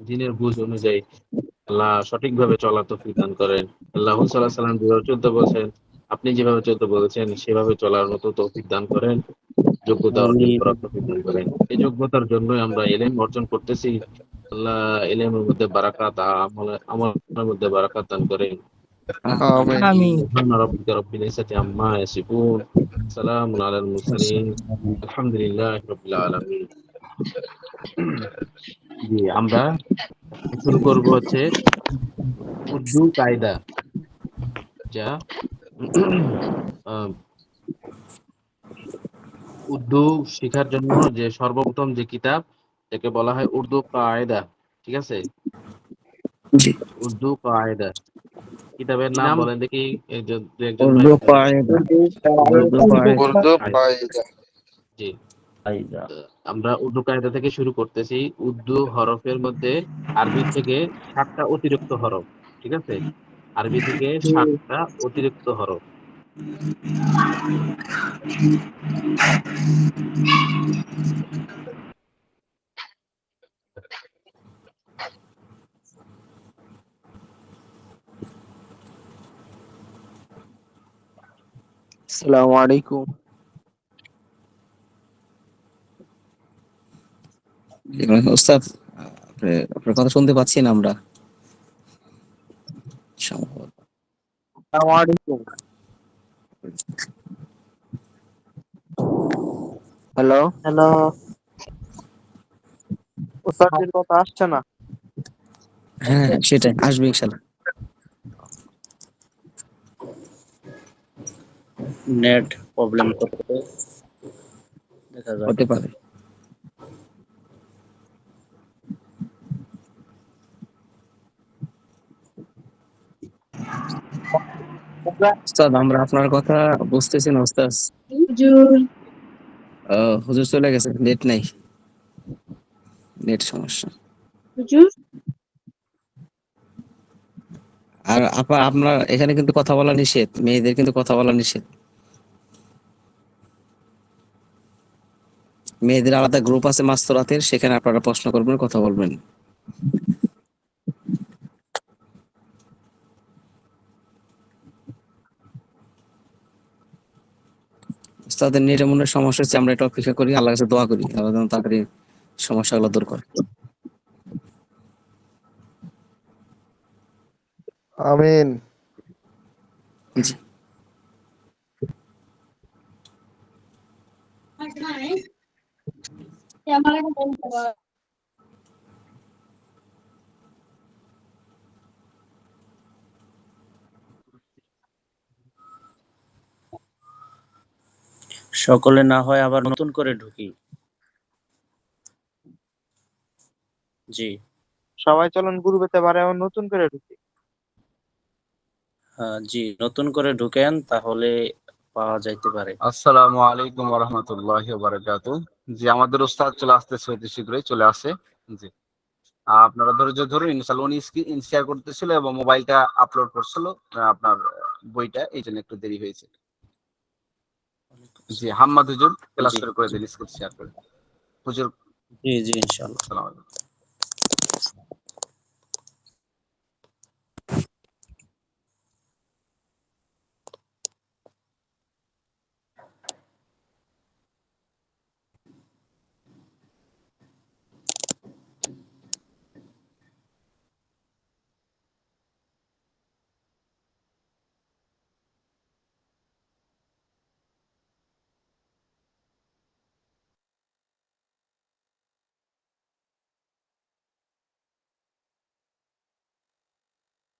দিনের বুঝ অনুযায়ী আল্লাহ সঠিকভাবে চলার তৌফিক দান করেন আল্লাহ সাল্লাল্লাহু আলাইহি সাল্লাম যেভাবে চলতে বলছেন আপনি যেভাবে চলতে বলেছেন সেভাবে চলার মতো তৌফিক দান করেন যোগ্যতা অর্জন করার তৌফিক দান করেন এই যোগ্যতার জন্যই আমরা ইলম অর্জন করতেছি আল্লাহ ইলমের মধ্যে বারাকাত আমলের মধ্যে বারাকাত দান করেন আমিন আমিন سبحان ربك رب العزة عما يصفون سلام على المرسلين الحمد لله رب العالمين জি আমরা শুরু করব হচ্ছে উর্দু কায়দা যা আহ, উর্দু শেখার জন্য যে সর্বপ্রথম যে কিতাব যাকে বলা হয় উর্দু কায়দা ঠিক আছে উর্দু কায়দা কিতাবের নাম বলেন দেখি দু একজন ভাই উর্দু কায়দা উর্দু উর্দু কায়দা কায়দা জি আমরা উর্দু কায়দা থেকে শুরু করতেছি উর্দু হরফের মধ্যে আরবি থেকে 7টা অতিরিক্ত হরফ ঠিক আছে আরবি থেকে 7টা অতিরিক্ত হরফ আসসালামু আলাইকুম ওস্তাদ আপনার কথা শুনতে পাচ্ছি না আমরা সম্ভবত। আসসালামু আলাইকুম হ্যালো হ্যালো ওস্তাদের কথা আসছে না হ্যাঁ সেটাই আসবে ইনশাল্লাহ নেট প্রবলেম করতে দেখা যাক হতে পারে ওস্তাদ আমরা আপনার কথা বুঝতেছি না ওস্তাদ হুজুর চলে গেছে নেট নাই নেট সমস্যা আর আপা আপনার এখানে কিন্তু কথা বলা নিষেধ মেয়েদের কিন্তু কথা বলা নিষেধ মেয়েদের আলাদা গ্রুপ আছে মাস্তরাতের সেখানে আপনারা প্রশ্ন করবেন কথা বলবেন তাদের নেটে মনে হয় সমস্যা হচ্ছে আমরা এটা অপেক্ষা করি আল্লাহর কাছে দোয়া করি আল্লাহ যেন তাড়াতাড়ি সমস্যাগুলো দূর করে আমিন জি সকলে না হয় আবার নতুন করে ঢুকি জি সবাই চলুন গ্রুপেতে পারে আবার নতুন করে ঢুকি জি, নতুন করে ঢুকেন তাহলে পাওয়া যাইতে পারে। আসসালামু আলাইকুম ওয়া রাহমাতুল্লাহি ওয়া বারাকাতুহু। জি, আমাদের উস্তাদ চলে আসতেছে, অতি শীঘ্রই চলে আসে। জি, আপনারা ধৈর্য ধরুন, ইনশাআল্লাহ। উনি স্ক্রিন শেয়ার করতেছিল এবং মোবাইলটা আপলোড করছিল আপনার বইটা, এই জন্য একটু দেরি হয়েছে। জি, হাম্মাদ হুজুর ক্লাস জি শুরু করে দিন, স্ক্রিন শেয়ার করে। হুজুর, জি জি ইনশাআল্লাহ। আসসালামু আলাইকুম।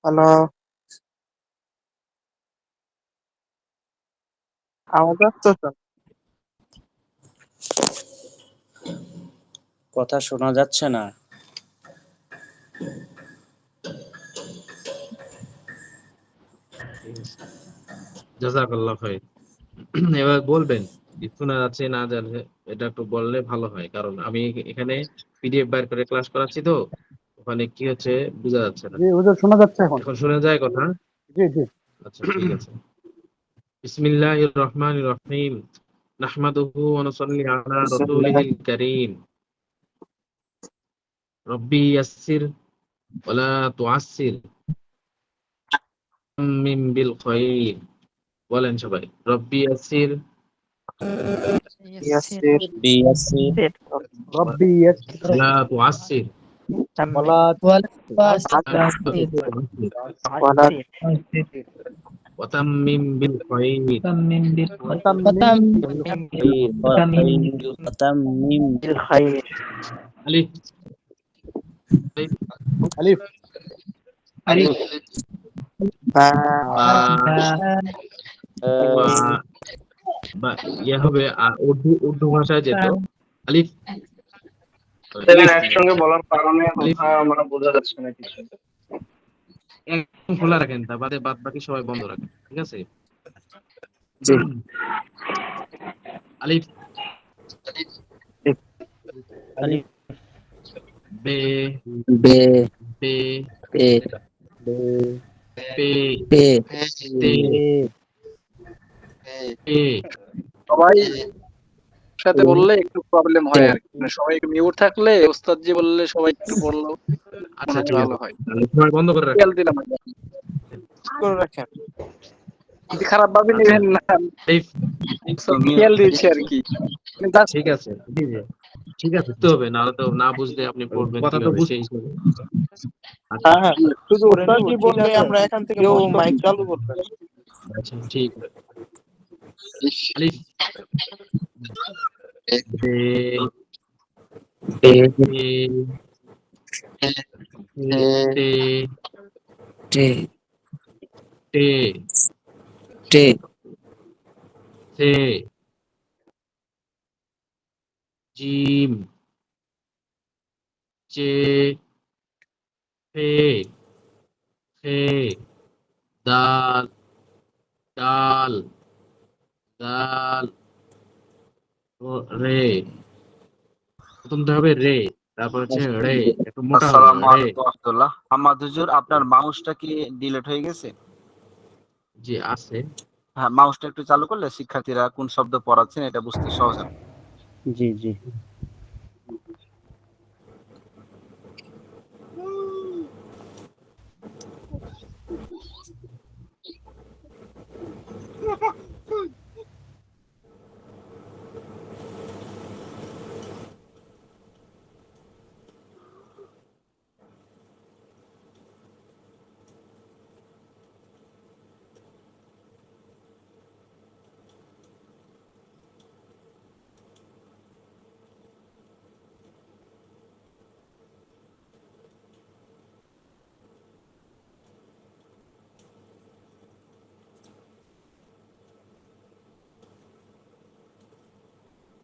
হ্যালো, আওয়াজ আসতেছে? কথা শোনা যাচ্ছে না। ঠিক আছে, জাযাকাল্লাহ খাইর। এবার বলবেন কি শোনা যাচ্ছে না যাচ্ছে, এটা একটু বললে ভালো হয়, কারণ আমি এখানে পিডিএফ বাইর করে ক্লাস করাচ্ছি তো, ওখানে কি হচ্ছে বোঝা যাচ্ছে না। জি হুজুর, শোনা যাচ্ছে এখন। এখন শোনা যায় কথা? জি জি। আচ্ছা, ঠিক আছে। বিসমিল্লাহির রহমানির রহিম, নাহমাদুহু ওয়া নুসাল্লি আলা রাসূলিহিল কারীম, রব্বি ইয়াসসির ওয়া লা তুআসসির, মিম বিল খাইর। বলেন সবাই, রব্বি ইয়াসসির ইয়াসির, বিএসসি রব্বি ইয়াসির, ওয়া লা তুআসসির, ওয়ালা ওয়ালা ওয়া তাম্মিম বিল খাইর। তামিম বিল খাইর। আলিফ আলিফ, আলিফ বা, বা ইয়ে হবে, উর্দু উর্দু ভাষায় যেত আলিফ একসঙ্গে বলার কারণে আলিফ আমরা বোঝা যাচ্ছে না কিছু। একদম খোলা রাখেন, তা বাদে বাদ বাকি সবাই বন্ধ রাখেন, ঠিক আছে? জি আলিফ আলিফ বে বে বে পে পে পে তে পে। সবাই সাথে বললে একটু প্রবলেম হয় আর কি, মানে সবাই মিউট থাকলে ওস্তাদ জি বললে সবাই একটু বললো আচ্ছা, মনে হয় ঠিক ভালো আছে, হয়। তাহলে সবাই বন্ধ করে রাখেন। খেয়াল দিলাম করে রাখেন, খারাপ ভাবে নেবেন না, আলিফ খেয়াল দিয়েছি আর কি। ঠিক আছে, জি জি, ঠিক আছে, তো হবে না, তো না বুঝলে আপনি পড়বেন কিভাবে সেই হিসেবে। আচ্ছা, হ্যাঁ হ্যাঁ, শুধু ওস্তাদ জি বললে আমরা এখান থেকে কেউ মাইক চালু করবেন। আচ্ছা, ঠিক আছে। আলিফ বে বে তে টে তে টে তে জিম চে ফে ফে দাল ডাল দাল রে। প্রথমটা হবে রে, তারপর হচ্ছে রে, একটু মোটা হবে আসসালামু রে। আলাইকুম ওয়া রাহমাতুল্লাহ। হাম্মাদ হুজুর, আপনার মাউসটা কি ডিলিট হয়ে গেছে? জি আছে। হ্যাঁ, মাউসটা একটু চালু করলে শিক্ষার্থীরা কোন শব্দ পড়াচ্ছেন এটা বুঝতে সহজ হবে। জি জি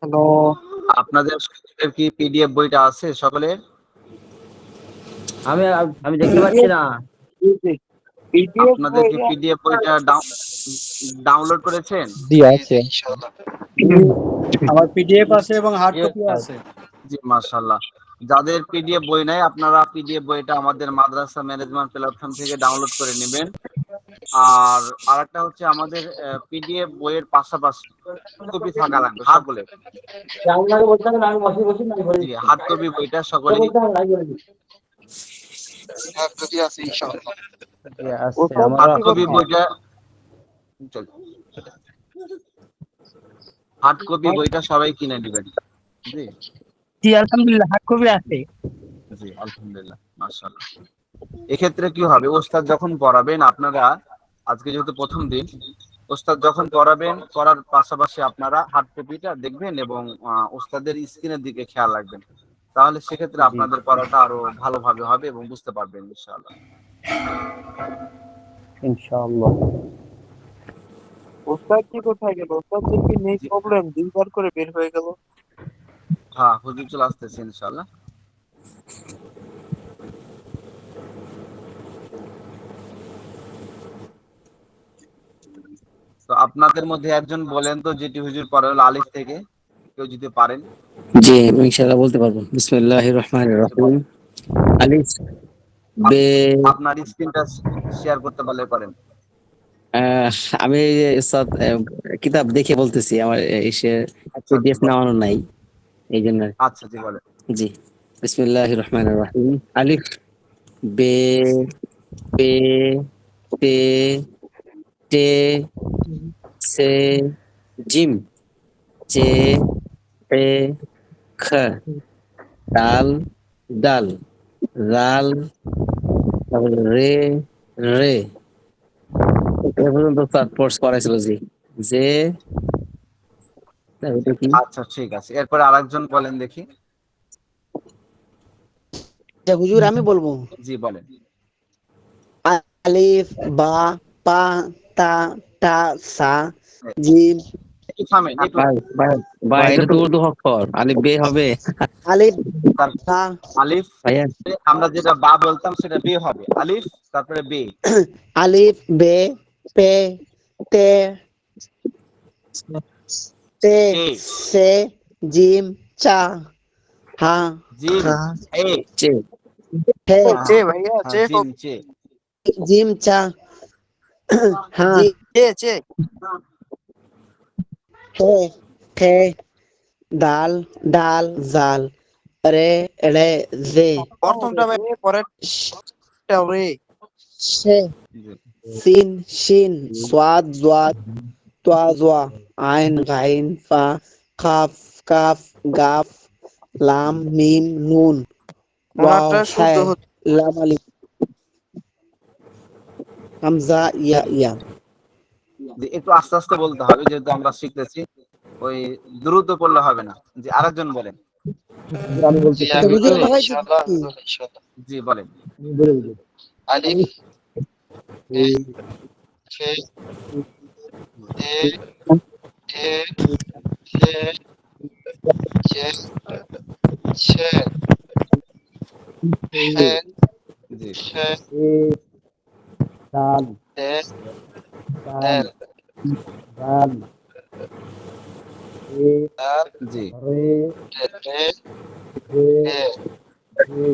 হ্যালো, আপনাদের কি পিডিএফ বইটা আছে সকলের? আমি আমি দেখতে পাচ্ছি না। পিডিএফ আপনাদের কি পিডিএফ বইটা ডাউনলোড করেছেন? জি আছে। আমার পিডিএফ আছে এবং হার্ড কপি আছে। জি মাশাআল্লাহ। যাদের পিডিএফ বই নাই আপনারা পিডিএফ বইটা আমাদের মাদ্রাসা ম্যানেজমেন্ট প্ল্যাটফর্ম থেকে ডাউনলোড করে নেবেন। আর আরেকটা হচ্ছে আমাদের পিডিএফ বইয়ের পাশাপাশি কপি থাকা লাগবে সকলে। জি হার্ড কপি বইটা সকলেই হার্ড কপি আছে ইনশাআল্লাহ। জি আছে। হার্ড আমরা কপি বইটা হার্ড কপি বইটা সবাই কিনে নেবেন। জি জি আলহামদুলিল্লাহ হার্ড কপি আছে। জি আলহামদুলিল্লাহ মাশাআল্লাহ। এক্ষেত্রে কি হবে, ওস্তাদ যখন পড়াবেন আপনারা, আজকে যেহেতু প্রথম দিন, ওস্তাদ যখন পড়াবেন পড়ার পাশাপাশি আপনারা হার্ড কপিটা দেখবেন এবং ওস্তাদের স্ক্রিনের দিকে খেয়াল রাখবেন। তাহলে সেক্ষেত্রে আপনাদের পড়াটা আরো ভালোভাবে হবে এবং বুঝতে পারবেন ইনশাআল্লাহ। ইনশাআল্লাহ। ওস্তাদ কি কোথায় গেল? ওস্তাদের কি নেই প্রবলেম? দুইবার করে বের হয়ে গেল। হ্যাঁ হুজুর চলে আসতেছে ইনশাআল্লাহ। তো আপনাদের মধ্যে একজন বলেন তো যেটি হুজুর পড়ালো আলিফ থেকে, কেউ যদি পারেন। জি ইনশাআল্লাহ বলতে পারবো। বিসমিল্লাহির রহমানির রহিম। আলিফ বে। আপনার স্ক্রিনটা শেয়ার করতে পারলে করেন। আমি উস্তাদ কিতাব দেখে বলতেছি, আমার এসে আচ্ছা পিডিএফ নামানো নাই এই জন্য। আচ্ছা জি বলেন। জি বিসমিল্লাহির রহমানির রহিম। আলিফ বে পে তে টে সে জিম চে পে খ দাল ডাল রাল তারপরে রে রে এ পর্যন্ত কোর্স করাইছিল। জি যে এটা কি? আচ্ছা ঠিক আছে, এরপরে আরেকজন বলেন দেখি। হুজুর আমি বলবো। জি বলেন। আলিফ বা পা তা টা সা জিম। একটু থামেন একটু। ভাই এটা তো উর্দু অক্ষর, আলিফ বে হবে। আলিফ বা আলিফ ভাইয়া আমরা যেটা বা বলতাম সেটা বে হবে, আলিফ তারপরে বে। আলিফ বে পে তে তে সে জিম চা হা জিম খা এ চে হে চে ভাইয়া চে জিম চে জিম চা হা চে চে হে খে দাল ডাল জাল রে রে জে প্রথমটা ভাই পরেরটা রে। শে সিন শিন সোয়াদ জওয়াদ তোয়া জোয়া আইন গাইন ফা কাফ কাফ গাফ লাম মিম নুন ওয়াও ওনারটা শুদ্ধ হ্যাঁ লাম আলিফ হামজা ইয়া ইয়া। একটু আস্তে আস্তে বলতে হবে যেহেতু আমরা শিখতেছি, ওই দ্রুত পড়লে হবে না। জি আরেকজন বলেন। জি বলেন। আলিফ বে ফে তে টে সে জে ছে হে জি শে দাল তে দাল দেল দাল দাল জি রে রে রে হে রে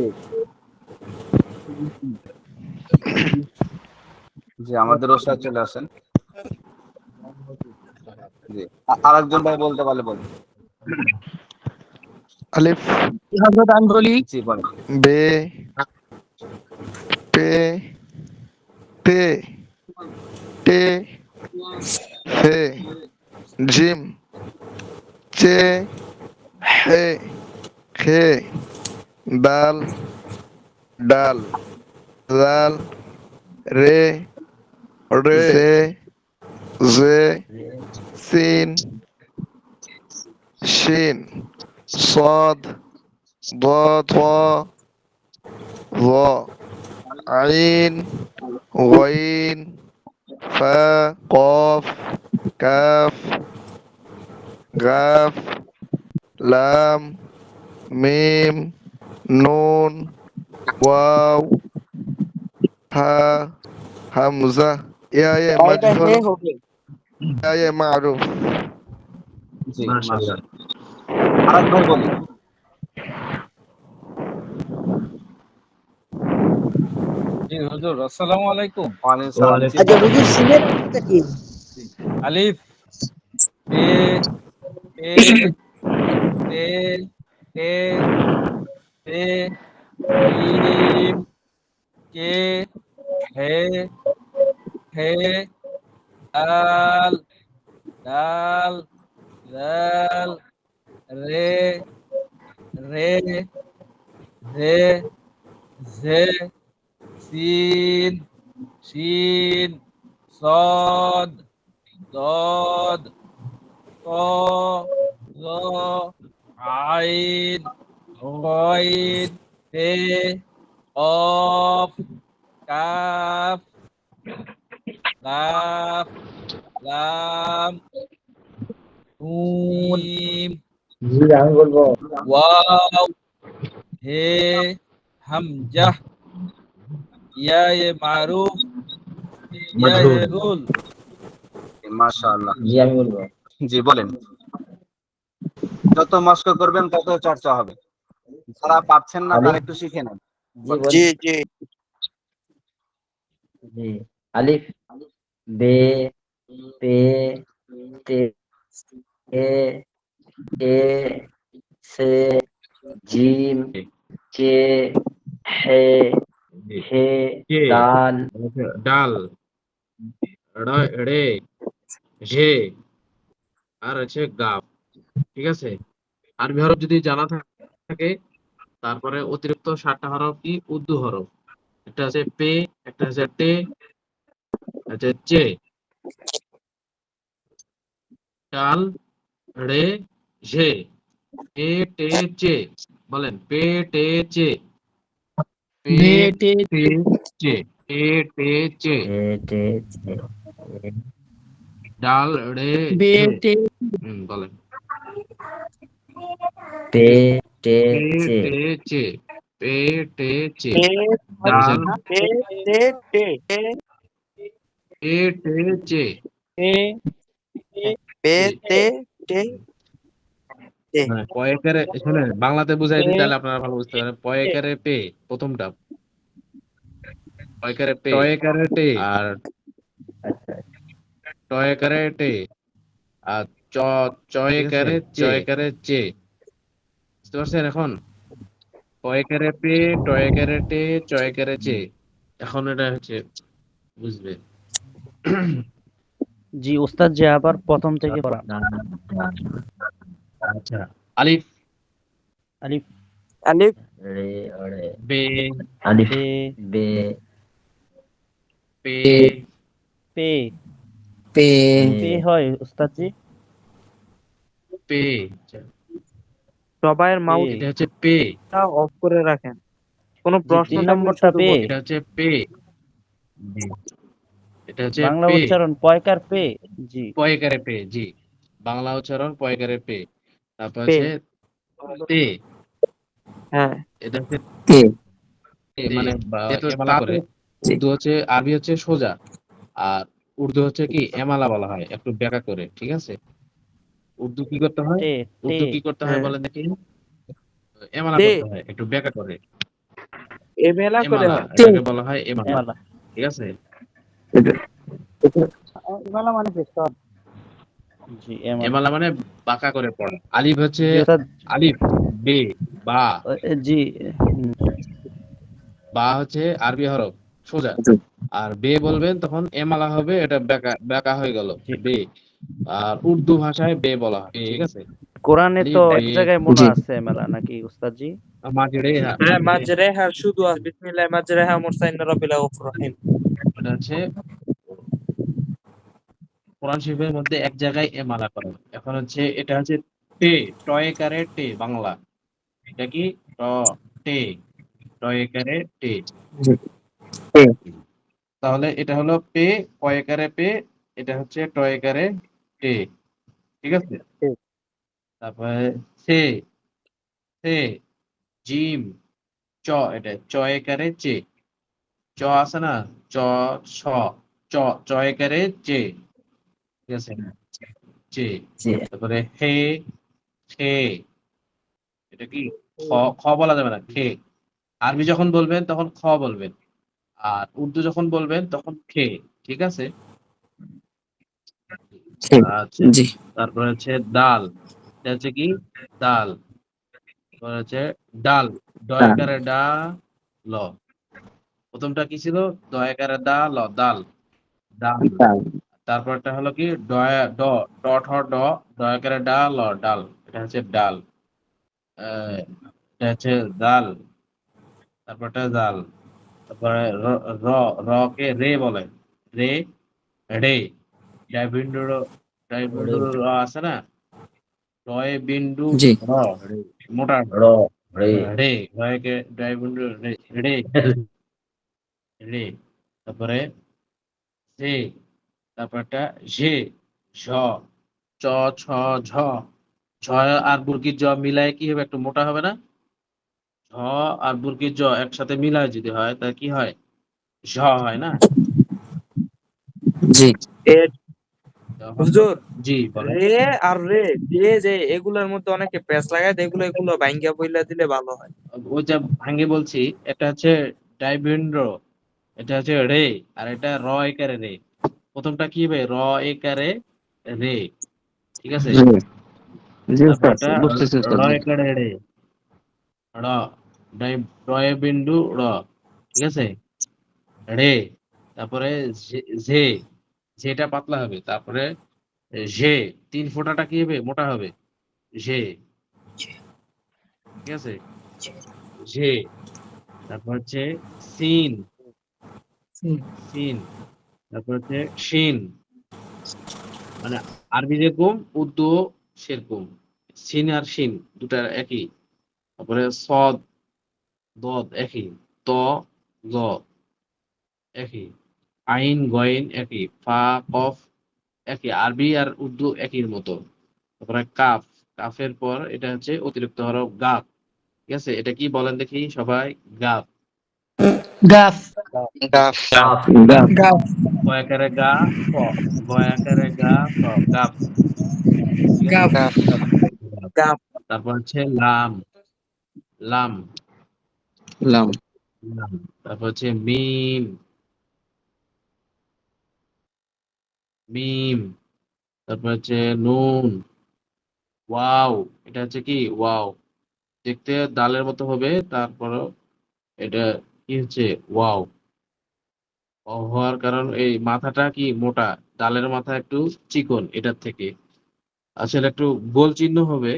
জি আমাদের ওস্তাদ চলে আসেন। জি আরেকজন ভাই বলতে পারলে বলুন। আলিফ হযরত আমি বলি জি বলেন। বে পে তে টে সে জিম চে হে খে দাল ডাল জাল রে রে জে সিন শিন صاد ضاد ظ عين غين فا قاف كاف غاف لام ميم نون واو ها হামজা ইয়া ইয়া এটা হে মাজহুর হবে। ইয়া ইয়া মারুফ। জি মাশাআল্লাহ। মাশাআল্লাহ। আরেক ভাই বলি। জি হুজুর, আসসালামু আলাইকুম। ওয়ালাইকুম সালাম। জি ওয়ালাইকুম আচ্ছা বলেন। হুজুর সিনের অর্থটা কি? আলিফ এ এ তে তে তে জিম কে হে হে দাল দাল দাল রে রে রে ঝে সিন শিন صاد ضاد طاء ظاء عين غين ت قاف كاف قاف لام ميم জি আমি বলবো। واو হে হামজা ইয়া এ মারুফ ইয়া এ মাজহুর। গুল। মাশাআল্লাহ। জি আমি বলবো। জি বলেন। যত মস্ক করবেন তত চর্চা হবে। যারা পাচ্ছেন না তারা আলিফ একটু শিখে নেন। জি বল। জি আলিফ বে পে তে এ এ সে জিম চে হে জি। হে কে, দাল ডাল, রে, ঝে, আর হচ্ছে গাব। ঠিক আছে? আরবি হরফ যদি জানা থাকে, তারপরে অতিরিক্ত 7টা হরফ কি উর্দু হরফ। একটা আছে পে, একটা আছে টে, আছে চে, ডাল, রে, ঝে, পে টে চে। বলেন পে টে চে, পে বেটে টে চে, পে টে চে, তে তে তে ডাল, রে, ঝে। বেটে বলেন পে টে পে চে টে চে, পে টে চে, পে ডাল, পে তে তে পে টে চে। পে পে তে তে তে হ্যাঁ, পয়েকারে শুনেন বাংলাতে বুঝাই দিই পে তাহলে আপনারা ভালো বুঝতে পারেন। পয়েকারে পে প্রথমটা, পয়েকারে পে, টয়েকারে টে, আর আচ্ছা টয়েকারে টে, আর চ চয়েকারে চয়েকারে চে। বুঝতে পারছেন এখন? পয়েকারে পে, টয়েকারে টে, চয়েকারে চে। এখন এটা হচ্ছে বুঝবে। জি ওস্তাদ জি আবার প্রথম থেকে পড়ান। আচ্ছা, আলিফ আলিফ আলিফ রে রে বে, আলিফ বে বে পে, পে পে পে হয় ওস্তাদ জি। পে। সবাইয়ের পে মাউথ এটা হচ্ছে পে। অফ করে রাখেন। কোনো জি প্রশ্ন 3 থাকলে নম্বরটা শুধু পে। বলেন। এটা হচ্ছে পে। জি। এটা হচ্ছে বাংলা পে, উচ্চারণ পয়কার পে। জি পয়েকারে পে। জি, বাংলা উচ্চারণ পয়েকারে পে। তারপর পে। হচ্ছে তে। হ্যাঁ। এটা হচ্ছে কে তে, মানে এমালা করে। জি উর্দু হচ্ছে, আরবি হচ্ছে সোজা, আর উর্দু হচ্ছে কি এমালা বলা হয় একটু বেঁকা করে। ঠিক আছে? উর্দু কি করতে হয়? টে টে উর্দু কি করতে হয় হ্যাঁ। বলেন দেখি? এমালা তে করতে হয় একটু বেঁকা করে। এ মেলা করে এমালা, হয়। এটাকে বলা হয় এমালা। এমালা। ঠিক আছে? মালা মানে পেস্তর। জি এমালা। এমালা মানে বাঁকা করে পড়া। আলিফ হচ্ছে জি ওস্তাদ আলিফ, বে, বা। জি বা হচ্ছে আরবি হরফ সোজা, আর বে বলবেন তখন এমালা হবে, এটা বেঁকা বেঁকা হয়ে গেল জি বে। আর উর্দু ভাষায় বে বলা হয়। ঠিক আছে? কোরআনে আলিফ তো বে, এক জায়গায় মনে জি আছে এমালা নাকি ওস্তাদ জি? মাজরেহা, হ্যাঁ মাজরেহা শুধু বিসমিল্লাহ মাজরেহা মুরসাইন রাব্বিল গফুর রহিম। এটা হচ্ছে কোরআন শরীফের মধ্যে এক জায়গায় এমালা করে। এখন হচ্ছে এটা হচ্ছে টে, টয়েকারে টে বাংলা। এটা কি ট, টে, টয়েকারে টে। জি পে তাহলে এটা হলো পে, পয়েকারে পে, এটা হচ্ছে টয়েকারে টে। ঠিক আছে? তারপরে সে, সে, জিম, চ, এটা চয়েকারে চে। চ আছে না, চ ছ, চ চ একারে চে, ঠিক আছে, চে। তারপরে হে, খে, এটা কি খ, খ বলা যাবে না, খে। আরবি যখন বলবেন তখন খ বলবেন, আর উর্দু যখন বলবেন তখন খে, ঠিক আছে। আচ্ছা, জি তারপর হচ্ছে দাল, এটা হচ্ছে কি দাল। তারপর হচ্ছে ডাল, ডয়কারে ডা ল, প্রথমটা কি ছিল, দয়াকারে দা ল, দাল, ডাল। তারপরটা হলো কি ডয়া ড, ড ঠ ড, দয়াকারে ডা ল, ডাল, এটা হচ্ছে ডাল। এটা হচ্ছে দাল, তারপরটা জাল। তারপরে র, র, র কে রে বলে, রে, রে, ডাইবিন্ডু ডাইবিন্ডু র আছে না, রয়ে বিন্দু জি র, রে, মোটা র, রে, রয়ে কে ডাইবিন্ডু রে, রে, রে। তারপরে সে, তারপরটা ঝে, ঝ, চ ছ ঝ, ঝ আর বুরকির জ মিলায় কি হবে, একটু মোটা হবে না। ঝ আর বুরকির জ একসাথে মিলায় যদি হয় তা কি হয়, ঝ হয় না। জি তখন হুজুর, জি বলেন। রে আর রে দিয়ে যে এগুলোর মধ্যে অনেকে প্যাচ লাগায় দেয়, এগুলো ভাঙ্গা বইলা দিলে ভালো হয়। ওই যে ভাঙ্গে বলছি, এটা হচ্ছে ডাইভেন্ড্র, এটা হচ্ছে রে, আর এটা র একারে রে। প্রথমটা কি হবে, র একারে রে, ঠিক আছে। জি তারপর উস্তাদ, এটা বুঝতেছি উস্তাদ, র জি একারে রে, র, রয়ে বিন্দু র, ঠিক আছে, রে। তারপরে ঝে, ঝেটা পাতলা হবে। তারপরে ঝে, তিন ফোঁটাটা কি হবে, মোটা হবে, ঝে, ঠিক আছে, ঝে। তারপর হচ্ছে সিন, সিন। তারপর হচ্ছে শিন, মানে আরবি যেরকম উর্দু সেরকম, সিন আর শিন দুটা একই। তারপরে সদ, দদ একই, ত, জ একই, আইন গইন একই, ফা কফ একই, আরবি আর উর্দু একই মতো। তারপরে কাফ, কাফের পর এটা হচ্ছে অতিরিক্ত হরফ গাফ, ঠিক আছে। এটা কি বলেন দেখি সবাই, গাফ, গাছ গাফ গাফ, গাছ গয়াকারে গা ক, গয়াকারে গা ক, গাফ, ঠিক আছে। গাছ গাফ গাফ। গাপ, তারপর হচ্ছে লাম, লাম, লাম লাম। তারপর হচ্ছে মিম, মিম। তারপর হচ্ছে নুন, ওয়াও, এটা হচ্ছে কি ওয়াও, দেখতে দালের মতো হবে, তারপরও এটা কি হচ্ছে ওয়াও। ওয়াও হওয়ার কারণ এই মাথাটা কি মোটা, ডালের মাথা একটু চিকন এটার থেকে। আসলে একটু গোল চিহ্ন হবে,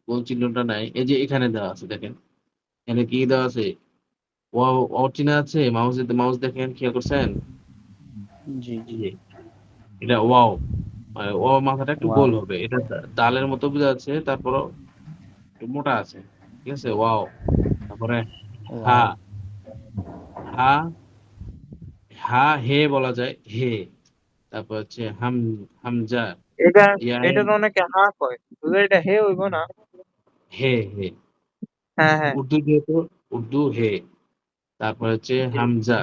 গোল চিহ্নটা নাই, এই যে এখানে দেওয়া আছে দেখেন, এখানে কি দেওয়া আছে, ওয়াও, ওয়াও চিহ্ন আছে, মাউস দেখেন, খেয়াল করছেন, জি এই জি যে এটা ওয়াও, মানে ওয়াও মাথাটা একটু ওয়াও গোল হবে, এটা ডালের মতো বোঝা যাচ্ছে, তারপরও একটু মোটা আছে, ঠিক আছে, ওয়াও। তারপরে হা, ওয়াও হা, হা হে বলা যায়, হে। তারপর হচ্ছে হামজা, এটা ইয়ায়ে, এটা তো অনেকে হা কয়, হুজুর এটা হে হইব না। হে, হে, হ্যাঁ হ্যাঁ, উর্দু যেহেতু, উর্দু হে। তারপর হচ্ছে হামজা।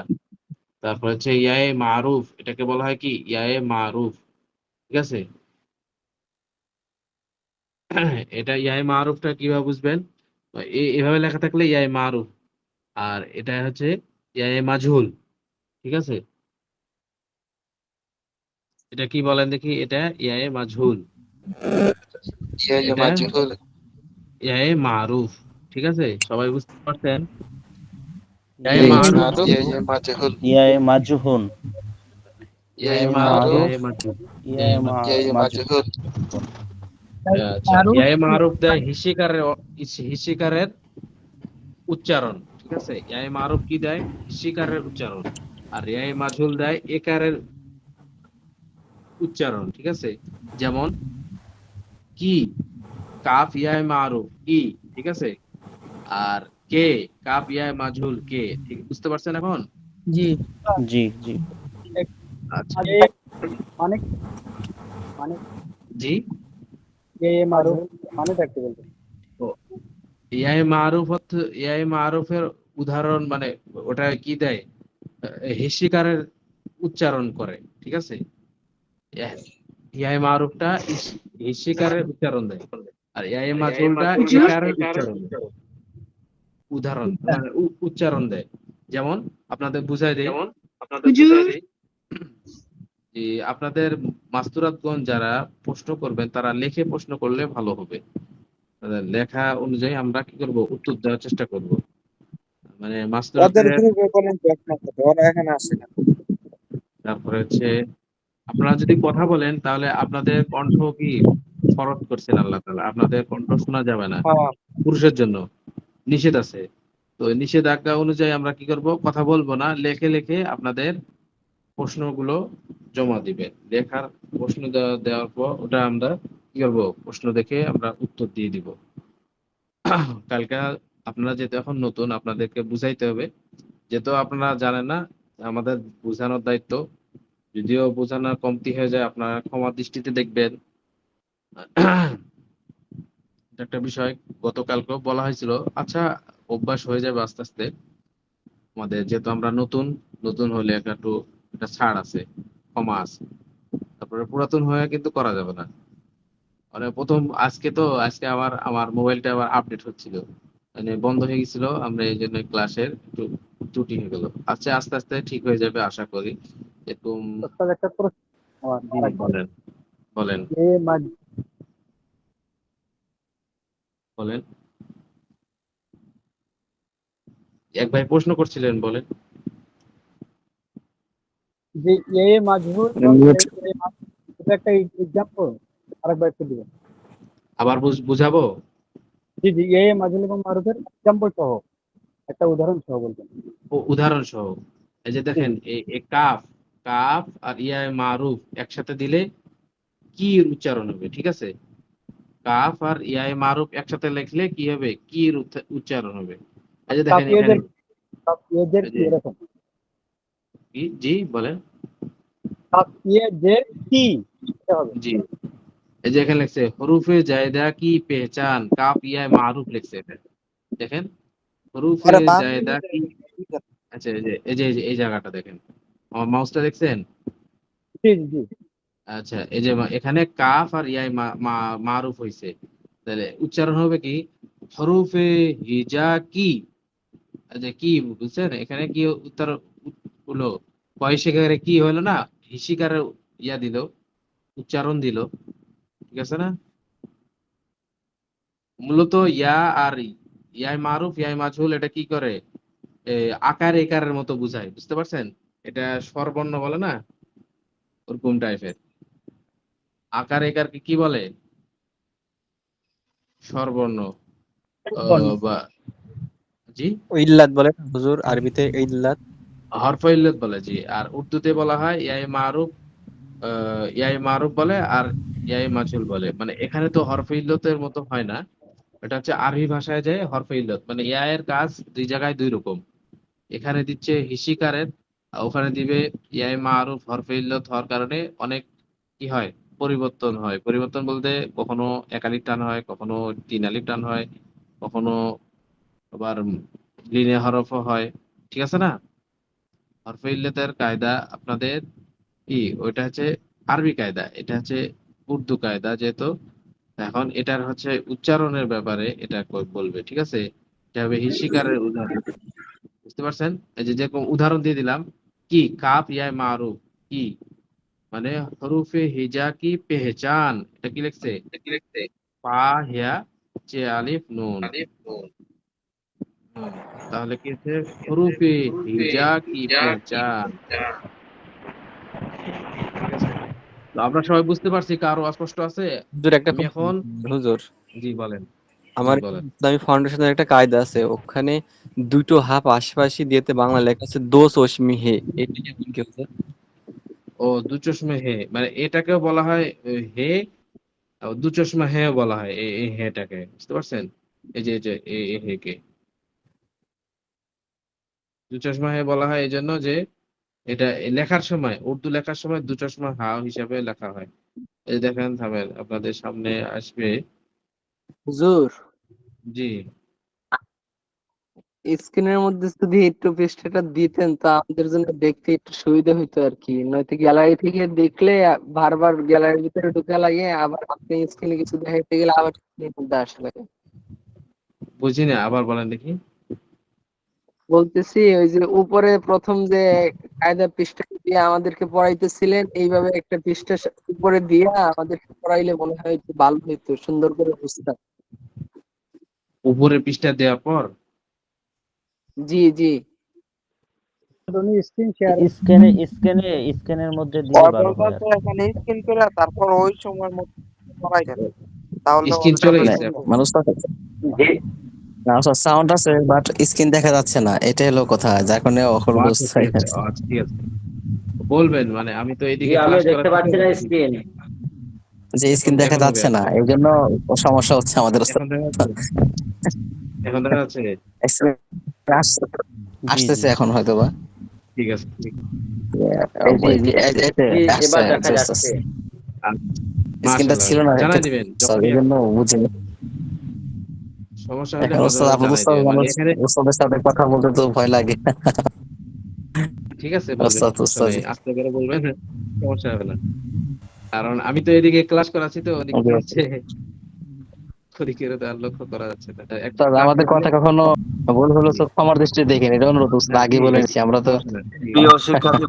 তারপর হচ্ছে ইয়ায়ে মারুফ, এটাকে বলা হয় কি ইয়ায়ে মারুফ, ঠিক আছে। এটা ইয়ায়ে মারুফটা কিভাবে বুঝবেন, এভাবে লেখা থাকলে ইয়ায়ে মারুফ, আর এটা হচ্ছে ইয়ায়ে মাজহুল, ঠিক আছে। এটা কি বলেন দেখি, এটা ইয়ায়ে মাজহুল, এটা মাজহুল ইয়ায়ে মারুফ, ঠিক আছে। সবাই বুঝতে পারছেন, ইয়ায়ে জি মারুফ, মাজহুল ইয়ায়ে মাজহুন ইয়ায়ে ইয়ায়ে মারুফ, মারুফ ইয়ায়ে মাজহুল, ইয়ায়ে মাজহুন মাজহুল আচ্ছা, ইয়ায়ে মারুফ দেয় হিসিকারের উচ্চারণ, ঠিক আছে। ইয়ায়ে মারুফ কি দেয়, হিসিকারের উচ্চারণ, আর ইয়ায়ে মাজহুল দেয় একারের উচ্চারণ, ঠিক আছে। যেমন কি, কাফ ইয়ায়ে মারুফ কি, ঠিক আছে। আর কে, কাফ ইয়ায়ে মাজহুল কে, ঠিক বুঝতে পারছেন এখন। জি জি জি আচ্ছা, অনেক অনেক জি, মারো মানে থাকতে বলতে তো ইয়ায়ে মারুফ ইয়ায়ে মারুফের উদাহরণ মানে ওটা কি দেয়, হিসিকারের উচ্চারণ করে, ঠিক আছে? ইয়ায়ে মারুফটা হিসিকারের উচ্চারণ দেয়, আর ইয়ায়ে মাজহুলটা ইকারের উচ্চারণ দেয়। উদাহরণ মানে উচ্চারণ দেয়। যেমন আপনাদের বুঝাই দেই, যে আপনাদের মাস্তুরাতগণ যারা প্রশ্ন করবেন তারা লিখে প্রশ্ন করলে ভালো হবে। লেখা অনুযায়ী আমরা কি করব, উত্তর দেওয়ার চেষ্টা করব। মানে ওদের মাস্তুরাতের গ্রুপে বলেন তো একমাত্র, ওরা এখানে আসে না। তারপরে হচ্ছে আপনারা যদি কথা বলেন তাহলে আপনাদের কণ্ঠ কি ফরজ করছেন আল্লাহ তাআলা, আপনাদের কণ্ঠ শোনা যাবে না, হ্যাঁ, পুরুষের জন্য নিষেধ আছে। তো নিষেধাজ্ঞা অনুযায়ী আমরা কি করব, কথা বলবো না, লেখে লেখে আপনাদের প্রশ্নগুলো জমা দিবেন। লেখার প্রশ্ন দেওয়ার পর ওটা আমরা কি করবো, প্রশ্ন দেখে আমরা উত্তর দিয়ে দিব। কালকে আপনারা যেহেতু এখন নতুন, আপনাদেরকে বুঝাইতে হবে, যেহেতু আপনারা জানেন না, আমাদের বোঝানোর দায়িত্ব। যদিও বোঝানোর কমতি হয়ে যায় আপনারা ক্ষমা দৃষ্টিতে দেখবেন। এটা একটা বিষয় গতকালকেও বলা হয়েছিল। আচ্ছা, অভ্যাস হয়ে যাবে আস্তে আস্তে আমাদের, যেহেতু আমরা নতুন, নতুন হলে একটু একটা ছাড় আছে, ক্ষমা আছে। তারপরে পুরাতন হয়ে কিন্তু করা যাবে না। মানে প্রথম আজকে আমার আমার মোবাইলটা আবার আপডেট হচ্ছিল, মানে বন্ধ হয়ে গেছিল, আমরা এই জন্য ক্লাসের একটু ত্রুটি হয়ে গেল। আচ্ছা, আস্তে আস্তে ঠিক হয়ে যাবে আশা করি। এরকম ওস্তাদ একটা প্রশ্ন আমার জি, আরেকটা। বলেন বলেন যে মাঝ বলেন। এক ভাই প্রশ্ন করছিলেন, বলেন। যে এ মাজহুর এবং এ মাজহুর, এটা একটা এক্সাম্পল আরেকবার একটু দিবেন। আবার বুঝাবো। জি জি, এ মাজহুর এবং মারুফের এক্সাম্পল সহ একটা উদাহরণ সহ বলবেন। উদাহরণ সহ। এই যে দেখেন, এই কাফ, কাফ আর ইয়ায়ে মারুফ একসাথে দিলে কি উচ্চারণ হবে, ঠিক আছে? কাফ আর ইয়ায়ে মারুফ একসাথে লিখলে কি হবে, কি উচ্চারণ হবে। এই যে দেখেন এখানে, কাফিয়েদের কাফিয়েদের এই কি যে এরকম, জি বলেন। কাফিয়েদের কি এটা হবে। জি, এই যে এখানে লিখছে হরুফে জায়দা কি পেহচান, কাফ ইয়ায়ে মারুফ লিখছে এটা। দেখেন, হরুফে আরে বাদ জায়দা কি। আচ্ছা, এই জায়গাটা দেখেন, আমার মাউসটা দেখছেন? জি জি। আচ্ছা, এই যে এখানে কাফ আর ইয়াই মারুফ হইছে, তাহলে উচ্চারণ হবে কি, হরুফে হিজা কি। এই যে কি, বুঝছেন? এখানে কি উত্তর হলো, কয়শিকারে কি হলো না, হিসিকারে ইয়া দিল, উচ্চারণ দিল, ঠিক আছে না? মূলত ইয়া আর ইয়াই মারুফ ইয়াই মাজহুল এটা কি করে, আকার একারের মতো বুঝায়, বুঝতে পারছেন? এটা স্বরবর্ণ বলে না, ওরকম টাইপের। আকার একারকে কি বলে, স্বরবর্ণ। বা জি, ইল্লাত বলে না হুজুর, আরবিতে ইল্লাত। হরফে ইল্লত বলে, জি। আর উর্দুতে বলা হয় ইয়াই মারুফ, ইয়াই মারুফ বলে, আর ইয়াই মাজহুল বলে। মানে এখানে তো হরফে ইল্লতের মতো হয় না, এটা হচ্ছে আরবি ভাষায় যায় হরফে ইল্লত, মানে ইয়ায়ের কাজ দুই জায়গায় দুই রকম। এখানে দিচ্ছে হিসিকারের, আর ওখানে দিবে ইয়াই মারুফ। হরফে ইল্লত হওয়ার কারণে অনেক কি হয়, পরিবর্তন হয়। পরিবর্তন বলতে কখনো একালিক টান হয়, কখনো তিন আলিফ টান হয়, কখনো আবার লিনে হরফও হয়, ঠিক আছে না? হরফে ইল্লতের কায়দা আপনাদের কি, ওইটা হচ্ছে আরবি কায়দা, এটা হচ্ছে উর্দু কায়দা। যেহেতু এখন এটার হচ্ছে উচ্চারণের ব্যাপারে এটা বলবে, ঠিক আছে? এটা হবে হিসিকারের উদাহরণ, বুঝতে পারছেন? এই যে যেরকম উদাহরণ দিয়ে দিলাম, কি কাফ ইয়ায় মারুফ কি, মানে হরুফে হিজা কি পেহচান, এটা কি লিখছে, পা হিয়া চে আলিফ নুন। তাহলে কি হচ্ছে, হরুফে হিজা কি পেহচান, ঠিক আছে? তো আমরা সবাই বুঝতে পারছি, কারো অস্পষ্ট আছে? হুজুর একটা আমি এখন হুজুর, জি বলেন, জি আমার বলেন। ইসলামী ফাউন্ডেশনের একটা কায়দা আছে, ওখানে দুটো হাফ আশেপাশে দিয়েতে বাংলা লেখা আছে দোষ অশ্মি হে, এটা কেমন কি হুজুর? ও, দু চশমে হে, মানে এটাকেও বলা হয় হে, দু চশমা হেও বলা হয় এই হেটাকে, বুঝতে পারছেন? এই যে এই হে কে দু চশমা হে বলা হয় এই জন্য যে এটা লেখার সময়, উর্দু লেখার সময় দু চশমা হা হিসাবে লেখা হয়। এই দেখেন, থামেন, আপনাদের সামনে আসবে। হুজুর, জি, স্ক্রিনের মধ্যে যদি একটু পৃষ্ঠাটা দিতেন তা আমাদের জন্য দেখতে একটু সুবিধা হইতো আর কি, নয়তো গ্যালারি থেকে দেখলে বারবার গ্যালারির ভিতরে ঢুকা লাগে, আবার আপনি স্ক্রিনে কিছু দেখাইতে গেলে আবার স্ক্রিনের মধ্যে আসা লাগে। বুঝি না, আবার বলেন দেখি। বলতেছি ওই যে উপরে প্রথম যে কায়দা পৃষ্ঠা দিয়ে আমাদেরকে পড়াইতেছিলেন, এইভাবে একটা পৃষ্ঠা উপরে দিয়ে আমাদেরকে পড়াইলে মনে হয় একটু ভালো হইতো, সুন্দর করে বুঝতাম। উপরে পৃষ্ঠা দেওয়ার পর জি জি স্ক্রিন শেয়ার স্ক্যানের মধ্যে দিলে ভালো হয় আর কি। এখানে স্ক্রিন করে তারপর ওই সময়ের মধ্যে করাই দেন, তাহলে স্ক্রিন চলে গেছে মানুষ সাউন্ড আছে বাট স্ক্রিন দেখা যাচ্ছে না, এটাই হলো কথা, যার কারণে আচ্ছা ঠিক আছে, আচ্ছা ঠিক আছে বলবেন, মানে আমি তো এইদিকে আমি ক্লাস দেখতে পাচ্ছি না স্ক্রিন। যে স্ক্রিন দেখা যাচ্ছে না, এই জন্য সমস্যা হচ্ছে আমাদের। এখন দেখা যাচ্ছে আসতেছে এখন হয়তো বা। ঠিক আছে এবার দেখা যাচ্ছে। স্ক্রিনটা ছিল না, জানাই দিবেন এই জন্য বুঝিনি। সমস্যা হলে ওস্তাদের সাথে কথা বলতে তো ভয় লাগে। ঠিক আছে আস্তে করে বলবেন, সমস্যা হবে না, কারণ আমি তো এদিকে ক্লাস করাচ্ছি তো ওদিকে হচ্ছে লক্ষ্য করা যাচ্ছে না। আমাদের কথা কখনো ভুল হলো তো ক্ষমার দৃষ্টি দেখেন, এটা অনুরোধ আগে বলে নিচ্ছি। আমরা তো প্রিয় শিক্ষার্থী,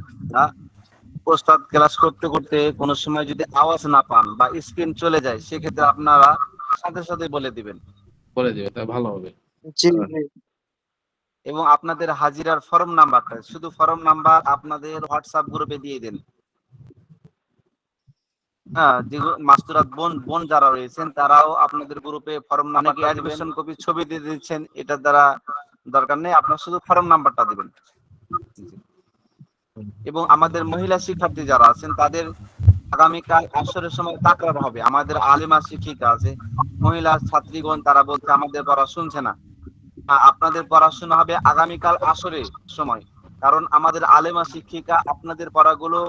ওস্তাদ ক্লাস করতে করতে কোনো সময় যদি আওয়াজ না পান বা স্ক্রিন চলে যায়, সেক্ষেত্রে আপনারা সাথে সাথে বলে দিবেন, তা ভালো হবে। এবং আপনাদের হাজিরার ফর্ম নাম্বারটা, শুধু ফর্ম নাম্বার আপনাদের হোয়াটসঅ্যাপ গ্রুপে দিয়ে দেন। হ্যাঁ, যে মাস্তুরাত বোন যারা রয়েছেন তারাও আপনাদের গ্রুপে ফর্ম নাম্বার, অ্যাডমিশন কপি ছবি দিয়ে দিচ্ছেন, এটার দ্বারা দরকার নেই, আপনার শুধু ফর্ম নাম্বারটা দিবেন। এবং আমাদের মহিলা শিক্ষার্থী যারা আছেন তাদের আগামীকাল আসরের সময় তাকরার হবে। আমাদের আলিমা শিক্ষিকা আছে, মহিলা ছাত্রীগণ, তারা বলছে আমাদের পড়া শুনছে না। আপনাদের পড়াশোনা হবে আগামীকাল আসরের সময়, কারণ আমাদের আলেমা শিক্ষিকা আপনাদের পড়াগুলো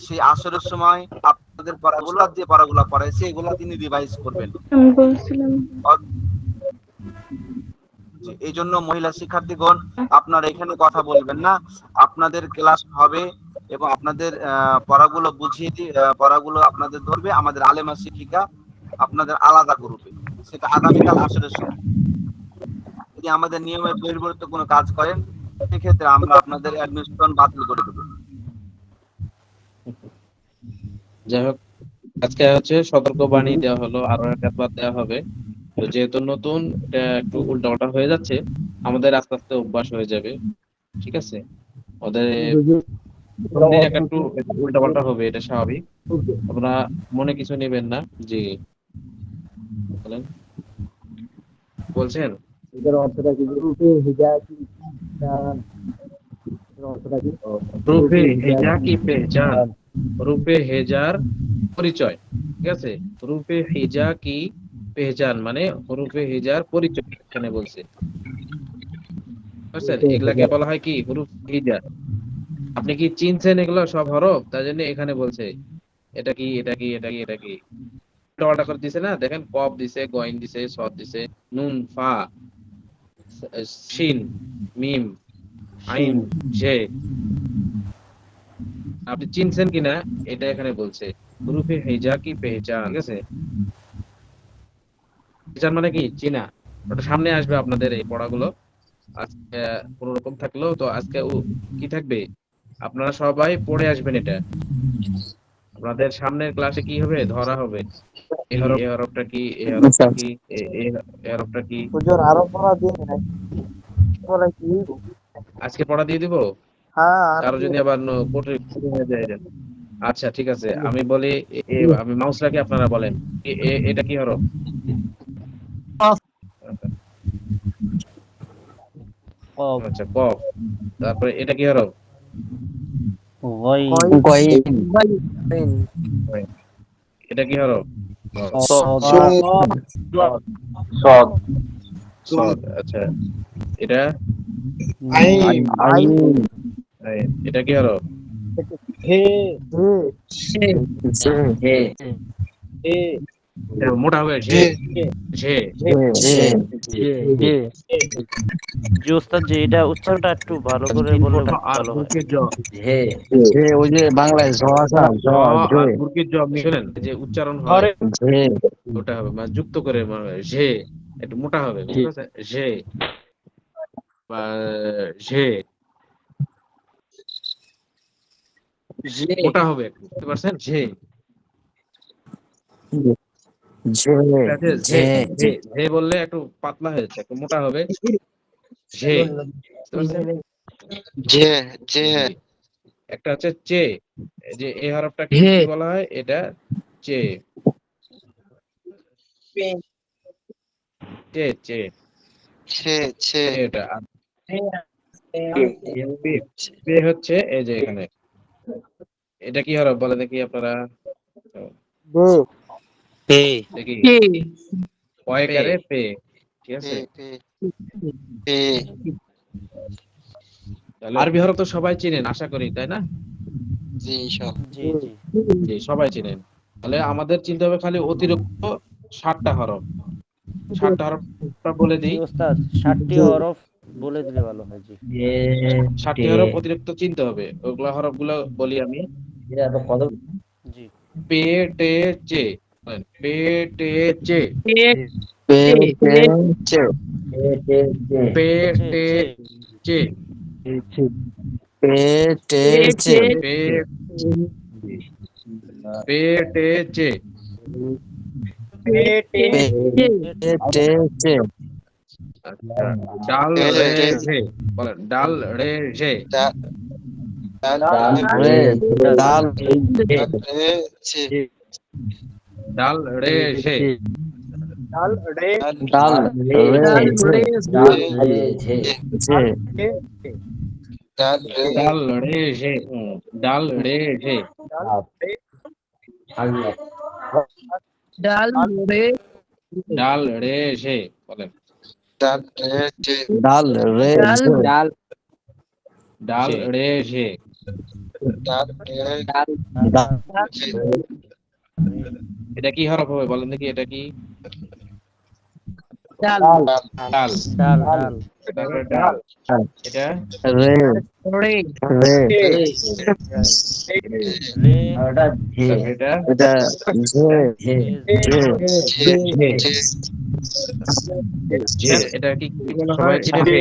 সেই আসরের সময় আপনাদের পড়াগুলো যে পড়াগুলো পড়ায় সেগুলো তিনি রিভাইজ করবেন। এই জন্য মহিলা শিক্ষার্থীগণ আপনারা এখানে কথা বলবেন না, আপনাদের ক্লাস হবে এবং আপনাদের পড়াগুলো বুঝিয়ে পড়াগুলো আপনাদের ধরবে আমাদের আলেমা শিক্ষিকা, আপনাদের আলাদা গ্রুপে, সেটা আগামীকাল আসরের সময়। যদি আমাদের নিয়মের পরিবর্তে কোনো কাজ করেন সেক্ষেত্রে আমরা আপনাদের অ্যাডমিশন বাতিল করে দেব। যাই হোক, আজকে হচ্ছে সতর্কবাণী দেওয়া হলো, আরো একবার দেওয়া হবে। তো যেহেতু নতুন, এটা একটু উল্টাপাল্টা হয়ে যাচ্ছে, আমাদের আস্তে আস্তে অভ্যাস হয়ে যাবে। ঠিক আছে, ওদের একটু উল্টাপাল্টা হবে, এটা স্বাভাবিক, আপনারা মনে কিছু নেবেন না। জি বলেন, বলছেন অর্থটা কি? রূপে হিজা কি রূপে হেজা কি পেহচান, রূপে হেজার পরিচয়। ঠিক আছে, রূপে হেজা কি পেহচান মানে রূপে হেজার পরিচয় এখানে বলছে। বুঝছেন, এগুলাকে বলা হয় কি হুরুফ হিজা। আপনি কি চিনছেন এগুলো সব হরফ? তার জন্য এখানে বলছে এটা কি এটা কি এটা কি এটা কি টলটা করে দিছে না, দেখেন কফ দিছে, গইন দিছে, সদ দিছে, নুন, ফা, শিন, মিম, আইন, জে। আপনি চিনছেন কিনা এটা এখানে বলছে হুরুফে হিজা কি পেহচান। ঠিক আছে, পেহচান মানে কি চিনা, ওটা সামনে আসবে আপনাদের এই পড়াগুলো। আজকে কোনো রকম থাকলেও তো আজকে কি থাকবে, আপনারা সবাই পড়ে আসবেন। এটা আপনাদের সামনের ক্লাসে কি হবে, ধরা হবে এই হরফটা কি, এই হরফটা কি, এই হরফটা কি। হুজুর আরো পড়া দিন পড়া কি আজকে পড়া দিয়ে দিব। কারো যদি আবার হয়ে যায়। আচ্ছা ঠিক আছে, আমি বলি, আমি মাউস রাখি, আপনারা বলেন এটা কি হরফ। আচ্ছা কফ। তারপরে এটা কি হরফ, এটা কি হরফ, আচ্ছা এটা এটা কি হরফ, মোটা হবে ঝে ঝে জি ওস্তাদ, যে এটা উচ্চারণটা একটু ভালো করে বললে আর ভালো হয়। বুকের জ ওই যে বাংলায় জ আছে জ আর বুকের জ মিশলেন যে উচ্চারণ হয় ওটা হবে মানে যুক্ত করে ঝে একটু মোটা হবে বুঝতে পারছেন ঝে বা ঝে মোটা হবে একটু বুঝতে পারছেন ঝে ঝে ঝে ঝে বললে একটু পাতলা হয়ে যাচ্ছে একটু মোটা হবে ঝে বুঝতে পারছেন একটা হচ্ছে চে যে এই হরফটা কি বলা হয় এটা চে চে চে এটা পে হচ্ছে এই যে এখানে এটা কি হরফ বলে দেখি আপনারা দেখি পয়কারে পে ঠিক আছে আরবি হরফ তো সবাই চিনেন আশা করি তাই না জি সবাই চিনেন তাহলে আমাদের চিনতে হবে খালি অতিরিক্ত 60টা হরফ 60টা হরফটা বলে দিই ওস্তাদ 60টি হরফ বলে দিলে ভালো হয়। জি 60টি হরফ অতিরিক্ত চিনতে হবে ওগুলা হরফগুলো বলি আমি জি পে টে চে পে টে চে পে পে টে চে পে টে চে পে টে চে আচ্ছা ডাল রে ঝে বলেন ডাল রে ঝে ডাল রে ঝে ডাল রে ঝে ডাল রে ঝে ডাল রে ঝে বলেন ডাল রে ঝে এটা কি হরফ হবে বলেন দেখি এটা কি ডাল তারপরে ডাল এটা এটা এটা কি সবাই চিনে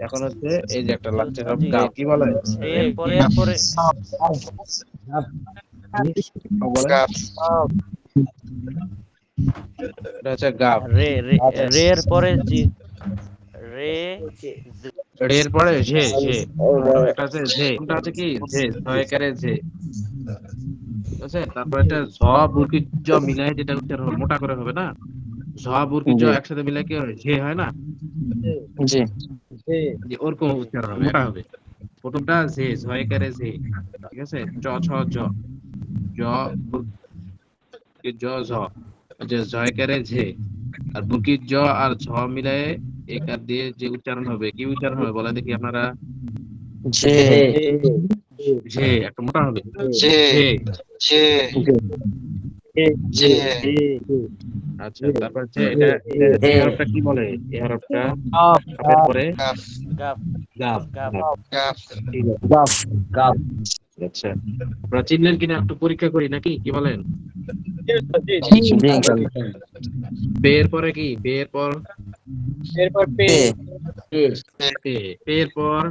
এখন হচ্ছে এই যে একটা লাচ্চা হরফ গাব কি বলে এটা হচ্ছে গাব রে এর পরে জি রে এর পরে ঝে এটা হচ্ছে ঝে কোনটা আছে কি ঝে ছয়কারে ঝে বুঝছেন তারপর এটা ঝ বুরকি জ মিলায় যেটা উচ্চারণ হবে মোটা করে হবে না ঝ বুরকি জ একসাথে মিলায় কি হয় ঝে হয় না জি ওরকম উচ্চারণ হবে মোটা হবে প্রথমটা ঝে ছয়কারে ঝে ঠিক আছে চ ছ জ জ বুরকি জ ঝ যে ছয়কারে ঝে আর বুরকি জ আর ঝ মিলায় একার দিয়ে যে উচ্চারণ হবে কি উচ্চারণ হবে বলে দেখি আপনারা ঝে একটা মোটা হবে আচ্ছা তারপর হচ্ছে এটা এই হরফটা কি বলে এই হরফটা পরে আচ্ছা আমরা চিনলেন কিনা একটু পরীক্ষা করি নাকি কি বলেন বের পরে কি বের পর পের পর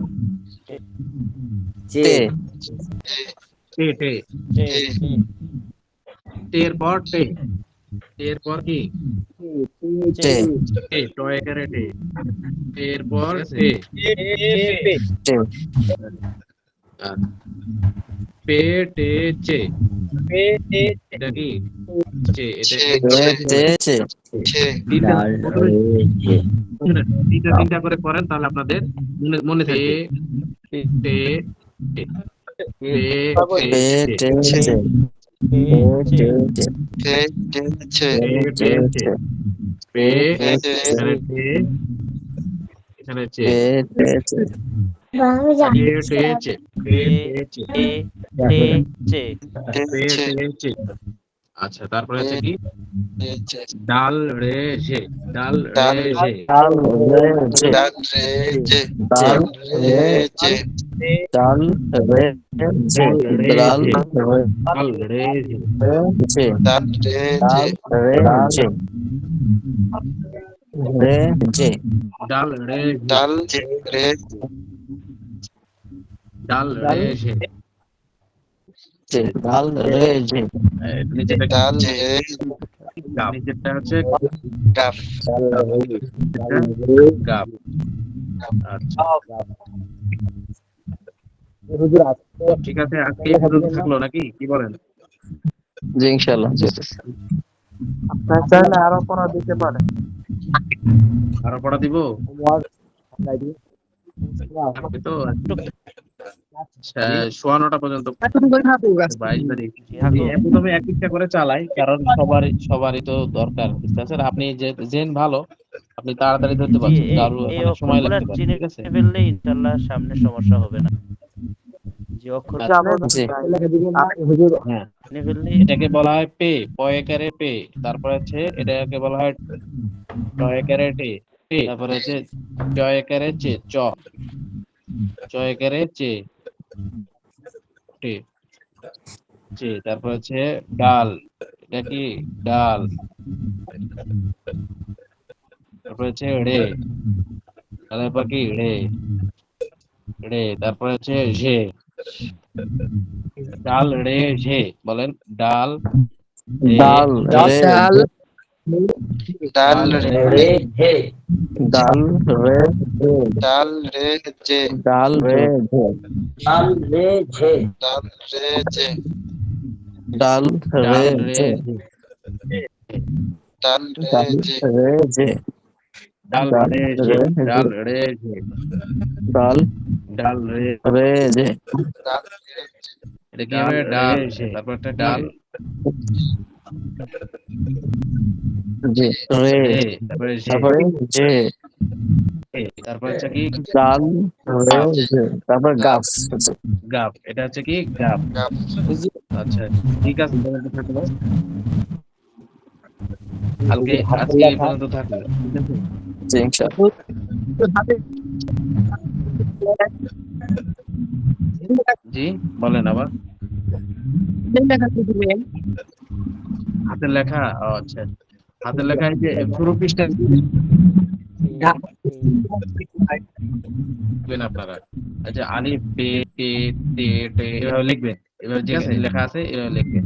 টের পর টের পর কি টয় করে টের পর পে টে চে এটা কি তিনটা করে পড়েন তাহলে আপনাদের মনে থাকে আচ্ছা, তারপরে আছে কি ডাল রে জে, ডাল ডাল রে জে, ডাল রে জে ডাল রে জে ডাল রে জে ডাল রে জে ডাল রে ডাল জে, রে ডাল রে জে, জে ডাল রে জে ডাল রে জে রে জে ডাল রে জে, ডাল রে ডাল রে জে, জে ডাল রে জে নিচেটা ডাল হচ্ছে রে গাব, নিচেটা হচ্ছে গাফ গাব। আচ্ছা, ঠিক আছে, আজকে এই পর্যন্ত থাকলো নাকি, কি বলেন? জি ইনশাআল্লাহ জি আপনার চাইলে আরো পড়া দিতে পারে। আরো পড়া দিব? আমি তো 9:15 পর্যন্ত 22 তারিখ প্রথমে এক একটা করে চালাই, কারণ সবারই তো দরকার। স্যার আপনি যে জেন ভালো, আপনি তাড়াতাড়ি ধরতে পারছেন, কারো এই মানে সময় অক্ষরগুলো লাগতে পারে, চিনে ঠিক আছে? ফেললে ইনশাআল্লাহ সামনে সমস্যা হবে না। যে অক্ষর জি হ্যাঁ, চিনে ফেললে এটাকে বলা হয় পে, পয়কারে পে, তারপর হচ্ছে এটাকে বলা হয় টয়কারে টে, তারপর হচ্ছে জয়কারে চে, জয়কারে চে টে, চে, তারপর হচ্ছে ডাল, এটা কি ডাল, তারপর হচ্ছে রে, তারপর কি রে, তারপর হচ্ছে ঝে, ডাল রে ঝে, বলেন ডাল রে ডাল রে ডাল রে রে ডাল রে ডাল রে জে ডাল রে ডাল রে জে ডাল রে জে ডাল রে জে ডাল রে জে রে জে ডাল রে ঝে, ডাল রে ঝে, ডাল ডাল রে, রে জে ডাল এটা কি হবে ডাল, তারপর একটা ডাল জে রে রে, তারপরে ঝে, তারপরে জে তারপর হচ্ছে কি ডাল রে জে তারপর গাছ গাব, এটা হচ্ছে কি গাব। আচ্ছা, ঠিক আছে, পর্যন্ত থাকলো, আজকে এই পর্যন্ত থাকলো, ঠিক আছে? জি ইনশাআল্লাহ জি বলেন আবার। হাতের লেখা, ও আচ্ছা, হাতের লেখা এই যে পুরো পৃষ্ঠা লিখবেন আপনারা। আচ্ছা, আলিফ বে তে তে টে এভাবে লিখবেন, এভাবে যে লেখা আছে এভাবে লিখবেন।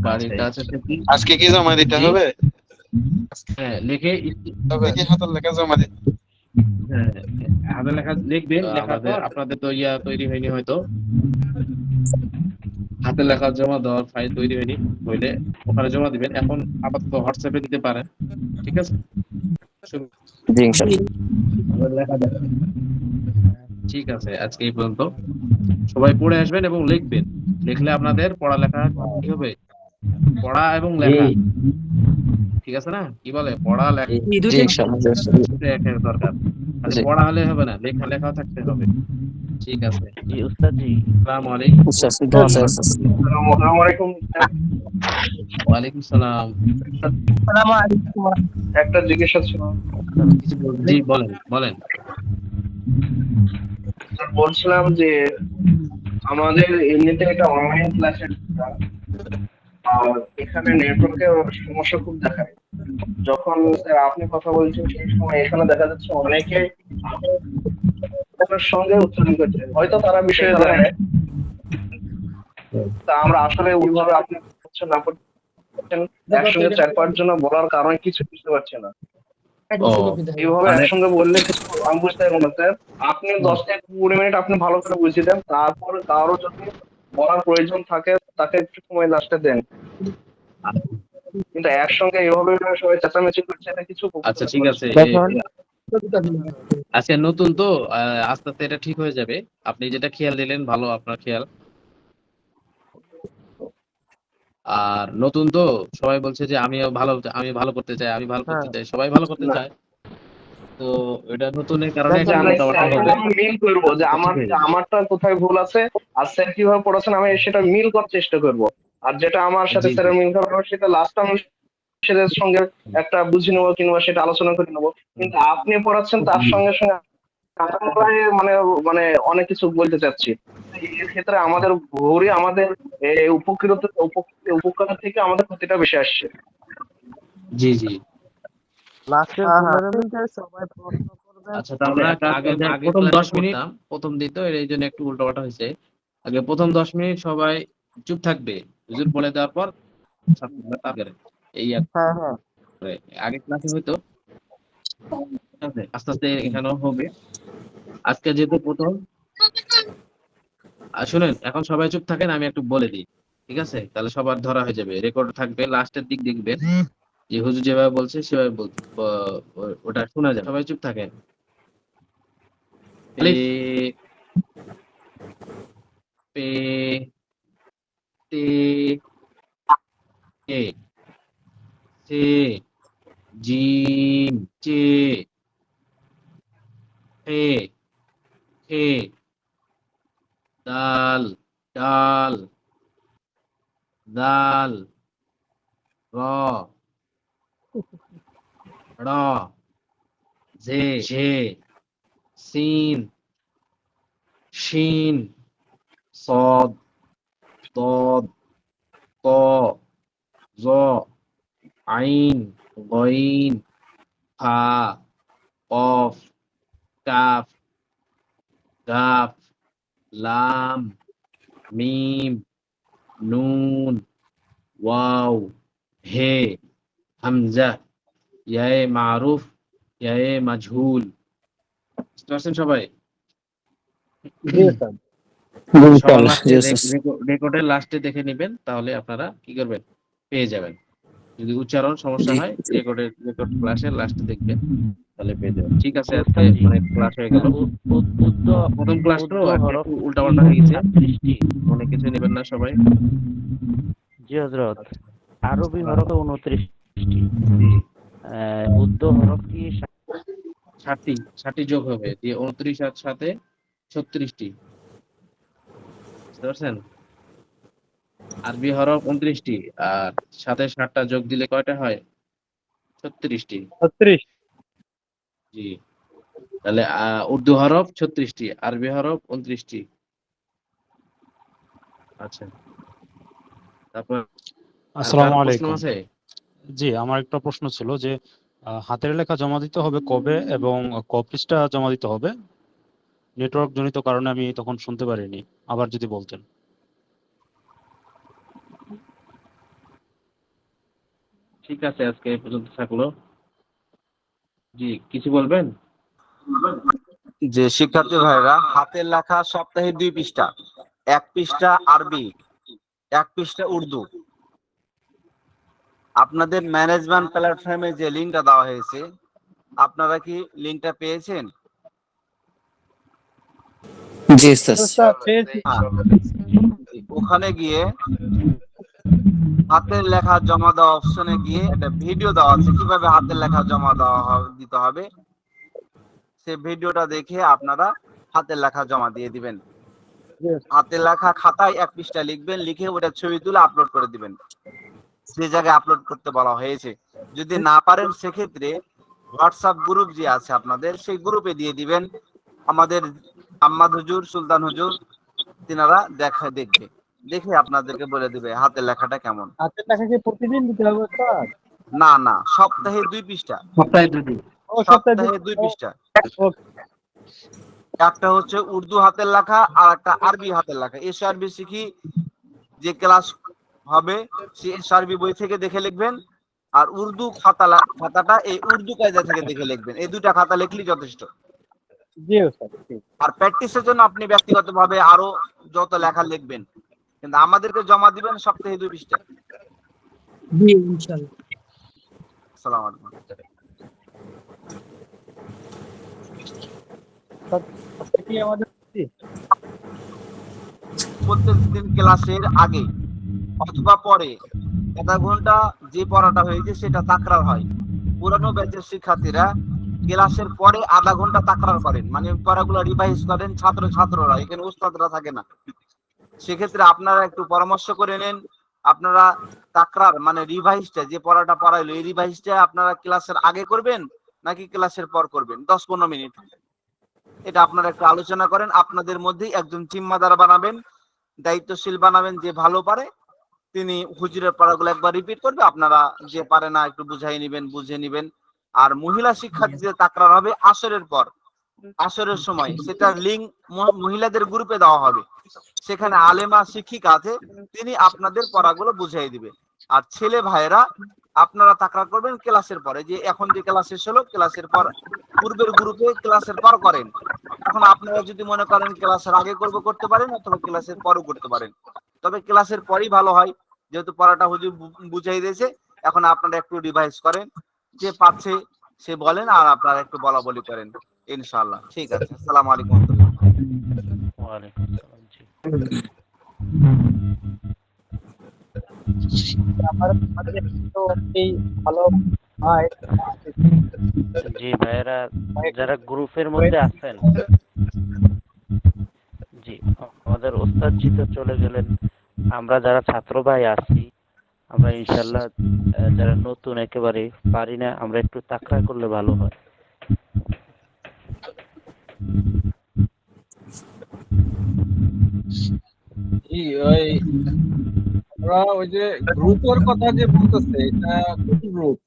বাড়িটা আছে কি আজকে কি জমা দিতে হবে? হ্যাঁ, লিখে তবে কি হাতের লেখা জমা দিতে? হ্যাঁ, হাতের লেখা লিখবেন। আপনাদের তো ইয়া তৈরি হয়নি হয়তো, হাতের লেখা জমা দেওয়ার ফাইল তৈরি হয়নি, হইলে ওখানে জমা দিবেন। এখন আপাতত হোয়াটসঅ্যাপে দিতে পারেন, ঠিক আছে? জি ইনশাআল্লাহ হাতের লেখা দেখেন। ঠিক আছে, আজকে এই পর্যন্ত। সবাই পড়ে আসবেন এবং লিখবেন, লিখলে আপনাদের পড়ালেখা কি হবে, পড়া এবং লেখা, ঠিক আছে না? কি বলে, পড়া লেখা জি ইনশাআল্লাহ দরকার, খালি পড়া হলে হবে না, লেখাও থাকতে হবে, ঠিক আছে? জি উস্তাদ জি, আসসালামু আলাইকুম। আসসালামু আলাইকুম। ওয়ালাইকুম সালাম। একটা জিজ্ঞাসা ছিল। জি বলেন। বলছিলাম যে আমাদের এমনিতে একটা অনলাইন ক্লাসের, আর এখানে নেটওয়ার্কের সমস্যা খুব দেখায়। যখন স্যার আপনি কথা বলছেন সেই সময় এখানে দেখা যাচ্ছে অনেকে আপনার সঙ্গে উচ্চারণ করছে, হয়তো তারা বিষয়ে জানে, তা আমরা আসলে ওইভাবে আপনি হচ্ছে না করছেন, একসঙ্গে 4-5 জন বলার কারণে কিছু বুঝতে পারছি না। এইভাবে একসঙ্গে বললে আমি বুঝতে পারবো না স্যার। আপনি 10 থেকে 20 মিনিট আপনি ভালো করে বুঝিয়ে দেন, তারপর কারো যদি বলার প্রয়োজন থাকে তাকে একটু সময় লাস্টে দেন, কিন্তু একসঙ্গে এভাবে সবাই চেঁচামেচি করছে, এটা কিছু। আচ্ছা, ঠিক আছে, আচ্ছা, নতুন তো আস্তে আস্তে এটা ঠিক হয়ে যাবে। আপনি যেটা খেয়াল দিলেন ভালো, আপনার খেয়াল। আর নতুন তো সবাই বলছে যে আমি ভালো করতে চাই, সবাই ভালো করতে চায়, তো এটা নতুনের কারণে দেখেন একটু ভাই, উল্টাপাল্টা এখন হবে। আমি মিল করবো যে আমারটা কোথায় ভুল আছে আর স্যার কিভাবে পড়াচ্ছেন, আমি সেটা মিল করার চেষ্টা করব। আর যেটা আমার সাথে জি জি স্যারের মিল খাবে সেটা লাস্ট আমি স্যারের সঙ্গে একটা বুঝে নেবো কিংবা সেটা আলোচনা করে নেবো। কিন্তু আপনি পড়াচ্ছেন তার সঙ্গে সঙ্গে আমরা মানে মানে অনেক কিছু বলতে চাচ্ছি। এর ক্ষেত্রে আমাদের ঘুরে আমাদের উপকার থেকে আমাদের ক্ষতিটা বেশি আসছে। জি জি। লাস্টের হ্যাঁ, হ্যাঁ। 15 মিনিটে সবাই প্রশ্ন করবেন। আচ্ছা তাহলে আগে প্রথম 10 মিনিট প্রথম দিন তো এর জন্য একটু উল্টাপাল্টা হয়েছে। আগে প্রথম 10 মিনিট সবাই চুপ থাকবে, হুজুর বলে দেওয়ার পর ছাত্ররা তাদের এই হ্যাঁ হ্যাঁ আগে ক্লাসে হয়তো ঠিক আছে, আস্তে আস্তে এখানেও হবে। আজকে যেহেতু প্রথম, শুনেন এখন সবাই চুপ থাকেন, আমি একটু বলে দিই, ঠিক আছে? তাহলে সবার ধরা হয়ে যাবে, রেকর্ড থাকবে, লাস্টের দিক দেখবেন যে হুজুর যেভাবে বলছে সেভাবে ওটা শোনা যায়। সবাই চুপ থাকেন। পে পে তে কে সে জিম চে হে হে দাল ডাল দাল র র জে ঝে সিন শিন صاد ضاد طاء ظاء عين غين فا قاف كاف كاف لام ميم نون واو হে হামজা ইয়ায়ে মারুফ ইয়ায়ে মাজহুল। বুঝতে পারছেন সবাই? জি স্যার। সবার লাস্টে রেকর্ডের লাস্টে দেখে নেবেন, তাহলে আপনারা কি করবেন পেয়ে যাবেন। যদি উচ্চারণ সমস্যা হয় রেকর্ড ক্লাসের লাস্টে দেখবেন, তাহলে পেয়ে যাবেন। ঠিক আছে, আজকে অনেক ক্লাস হয়ে গেল। প্রথম ক্লাসটা একটু উল্টাপাল্টা হয়ে গেছে, অনেক কিছু নেবেন না সবাই। জি হযরত, আরবি হরফে 29টি, উর্দু হরফ কি 60টি যোগ হবে, দিয়ে 29 আর সাথে 36টি। বুঝতে পারছেন? আরবি হরফ 29টি আর সাথে 60টা যোগ দিলে কয়টা হয়? 36টি। 36। জি। তাহলে উর্দু হরফ 36টি, আরবি হরফ 29টি। আচ্ছা, তারপর আসসালামু প্রশ্ন আলাইকুম। আছে? জি, আমার একটা প্রশ্ন ছিল যে হাতের লেখা জমা দিতে হবে কবে এবং কপিসটা জমা দিতে হবে? নেটওয়ার্ক জনিত কারণে আমি তখন শুনতে পারিনি, আবার যদি বলতেন। ঠিক আছে, আজকে এই পর্যন্ত থাকলো। জি, কিছু বলবেন? যে শিক্ষার্থী ভাইরা, হাতের লেখা সপ্তাহে 2 পৃষ্ঠা, 1 পৃষ্ঠা আরবি, 1 পৃষ্ঠা উর্দু। আপনাদের ম্যানেজমেন্ট প্ল্যাটফর্মে যে লিঙ্কটা দেওয়া হয়েছে, আপনারা কি লিঙ্কটা পেয়েছেন? জি স্যার। ওখানে গিয়ে হাতের লেখা জমা দেওয়া অপশনে গিয়ে একটা ভিডিও দেওয়া আছে কিভাবে হাতের লেখা জমা দিতে হবে। সেই ভিডিওটা দেখে আপনারা হাতের লেখা জমা দিয়ে দিবেন। হাতের লেখা খাতায় 1 পৃষ্ঠা লিখবেন, লিখে ওটা ছবি তুলে আপলোড করে দিবেন যে জায়গায় আপলোড করতে বলা হয়েছে। যদি না পারেন সেক্ষেত্রে হোয়াটসঅ্যাপ গ্রুপ যে আছে আপনাদের, সেই গ্রুপে দিয়ে দিবেন। আমাদের আম্মাদ হুজুর, সুলতান হুজুর তিনারা দেখবে, দেখে আপনাদেরকে বলে দিবে হাতের লেখাটা কেমন। হাতের লেখা কি প্রতিদিন দিতে হবে স্যার? না না, সপ্তাহে 2 পৃষ্ঠা। সপ্তাহে 2 দিন। সপ্তাহে 2 পৃষ্ঠা। একটা হচ্ছে উর্দু হাতের লেখা আর একটা আরবি হাতের লেখা। এসআরবি শিখি যে ক্লাস হবে সেই এসআরবি বই থেকে দেখে লিখবেন, আর উর্দু খাতাটা এই উর্দু কায়দা থেকে দেখে লিখবেন। এই দুইটা খাতা লিখলেই যথেষ্ট। জি স্যার। আর প্র্যাকটিসের জন্য আপনি ব্যক্তিগতভাবে আরো যত লেখা লিখবেন, কিন্তু আমাদেরকে জমা দিবেন সপ্তাহে 2 পৃষ্ঠা। জি ইনশাআল্লাহ। আসসালামু আলাইকুম। প্রত্যেকদিন ক্লাসের আগে অথবা পরে 1 ঘন্টা যে পড়াটা হয়েছে সেটা তাকরার হয়। পুরানো ব্যাচের শিক্ষার্থীরা ক্লাসের পরে আধা ঘন্টা তাকরার করেন, মানে পড়াগুলো রিভাইজ করেন ছাত্ররা, এখানে উস্তাদরা থাকে না। সেক্ষেত্রে আপনারা একটু পরামর্শ করে নেন, আপনারা তাকরার মানে রিভাইজটা, যে পড়াটা পড়াইলো এই রিভাইজটা আপনারা ক্লাসের আগে করবেন নাকি ক্লাসের পর করবেন, 10-15 মিনিট, এটা আপনারা একটু আলোচনা করেন। আপনাদের মধ্যেই একজন জিম্মাদার বানাবেন, দায়িত্বশীল বানাবেন, যে ভালো পারে তিনি হুজুরের পড়াগুলো একবার রিপিট করবে, আপনারা যে পারে না একটু বুঝাই নিবেন, বুঝে নিবেন। আর মহিলা শিক্ষার্থীদের তাকরার হবে আসরের পর, আসরের সময়, সেটা লিঙ্ক মহিলাদের গ্রুপে দেওয়া হবে, সেখানে আলেমা শিক্ষিকা আছে, তিনি আপনাদের পড়াগুলো বুঝাই দিবে। আর ছেলে ভাইরা আপনারা তাকরার করবেন ক্লাসের পরে, যে এখন যে ক্লাস শেষ হলো ক্লাসের পর পূর্বের গ্রুপে ক্লাসের পর করেন। এখন আপনারা যদি মনে করেন ক্লাসের আগে করতে পারেন অথবা ক্লাসের পরও করতে পারেন, তবে ক্লাসের পরই ভালো হয়, যেহেতু পড়াটা হুজুর বুঝাই দিয়েছে। এখন আপনারা একটু রিভাইজ করেন, যে পাচ্ছে সে বলেন, আর আপনারা একটু বলা বলি করেন, ইনশাআল্লাহ। ঠিক আছে, আসসালামু আলাইকুম। ওয়ালাইকুম আসসালাম। জি ভাইয়েরা যারা গ্রুপের মধ্যে আছেন, জি আমাদের ওস্তাদ জি তো চলে গেলেন, আমরা যারা ছাত্র ভাই আছি আমরা ইনশাল্লাহ যারা নতুন একেবারে পারি না, আমরা একটু তাকরা করলে ভালো হয়। ওই যে গ্রুপের কথা যে বলতেছে, এটা কোন গ্রুপ?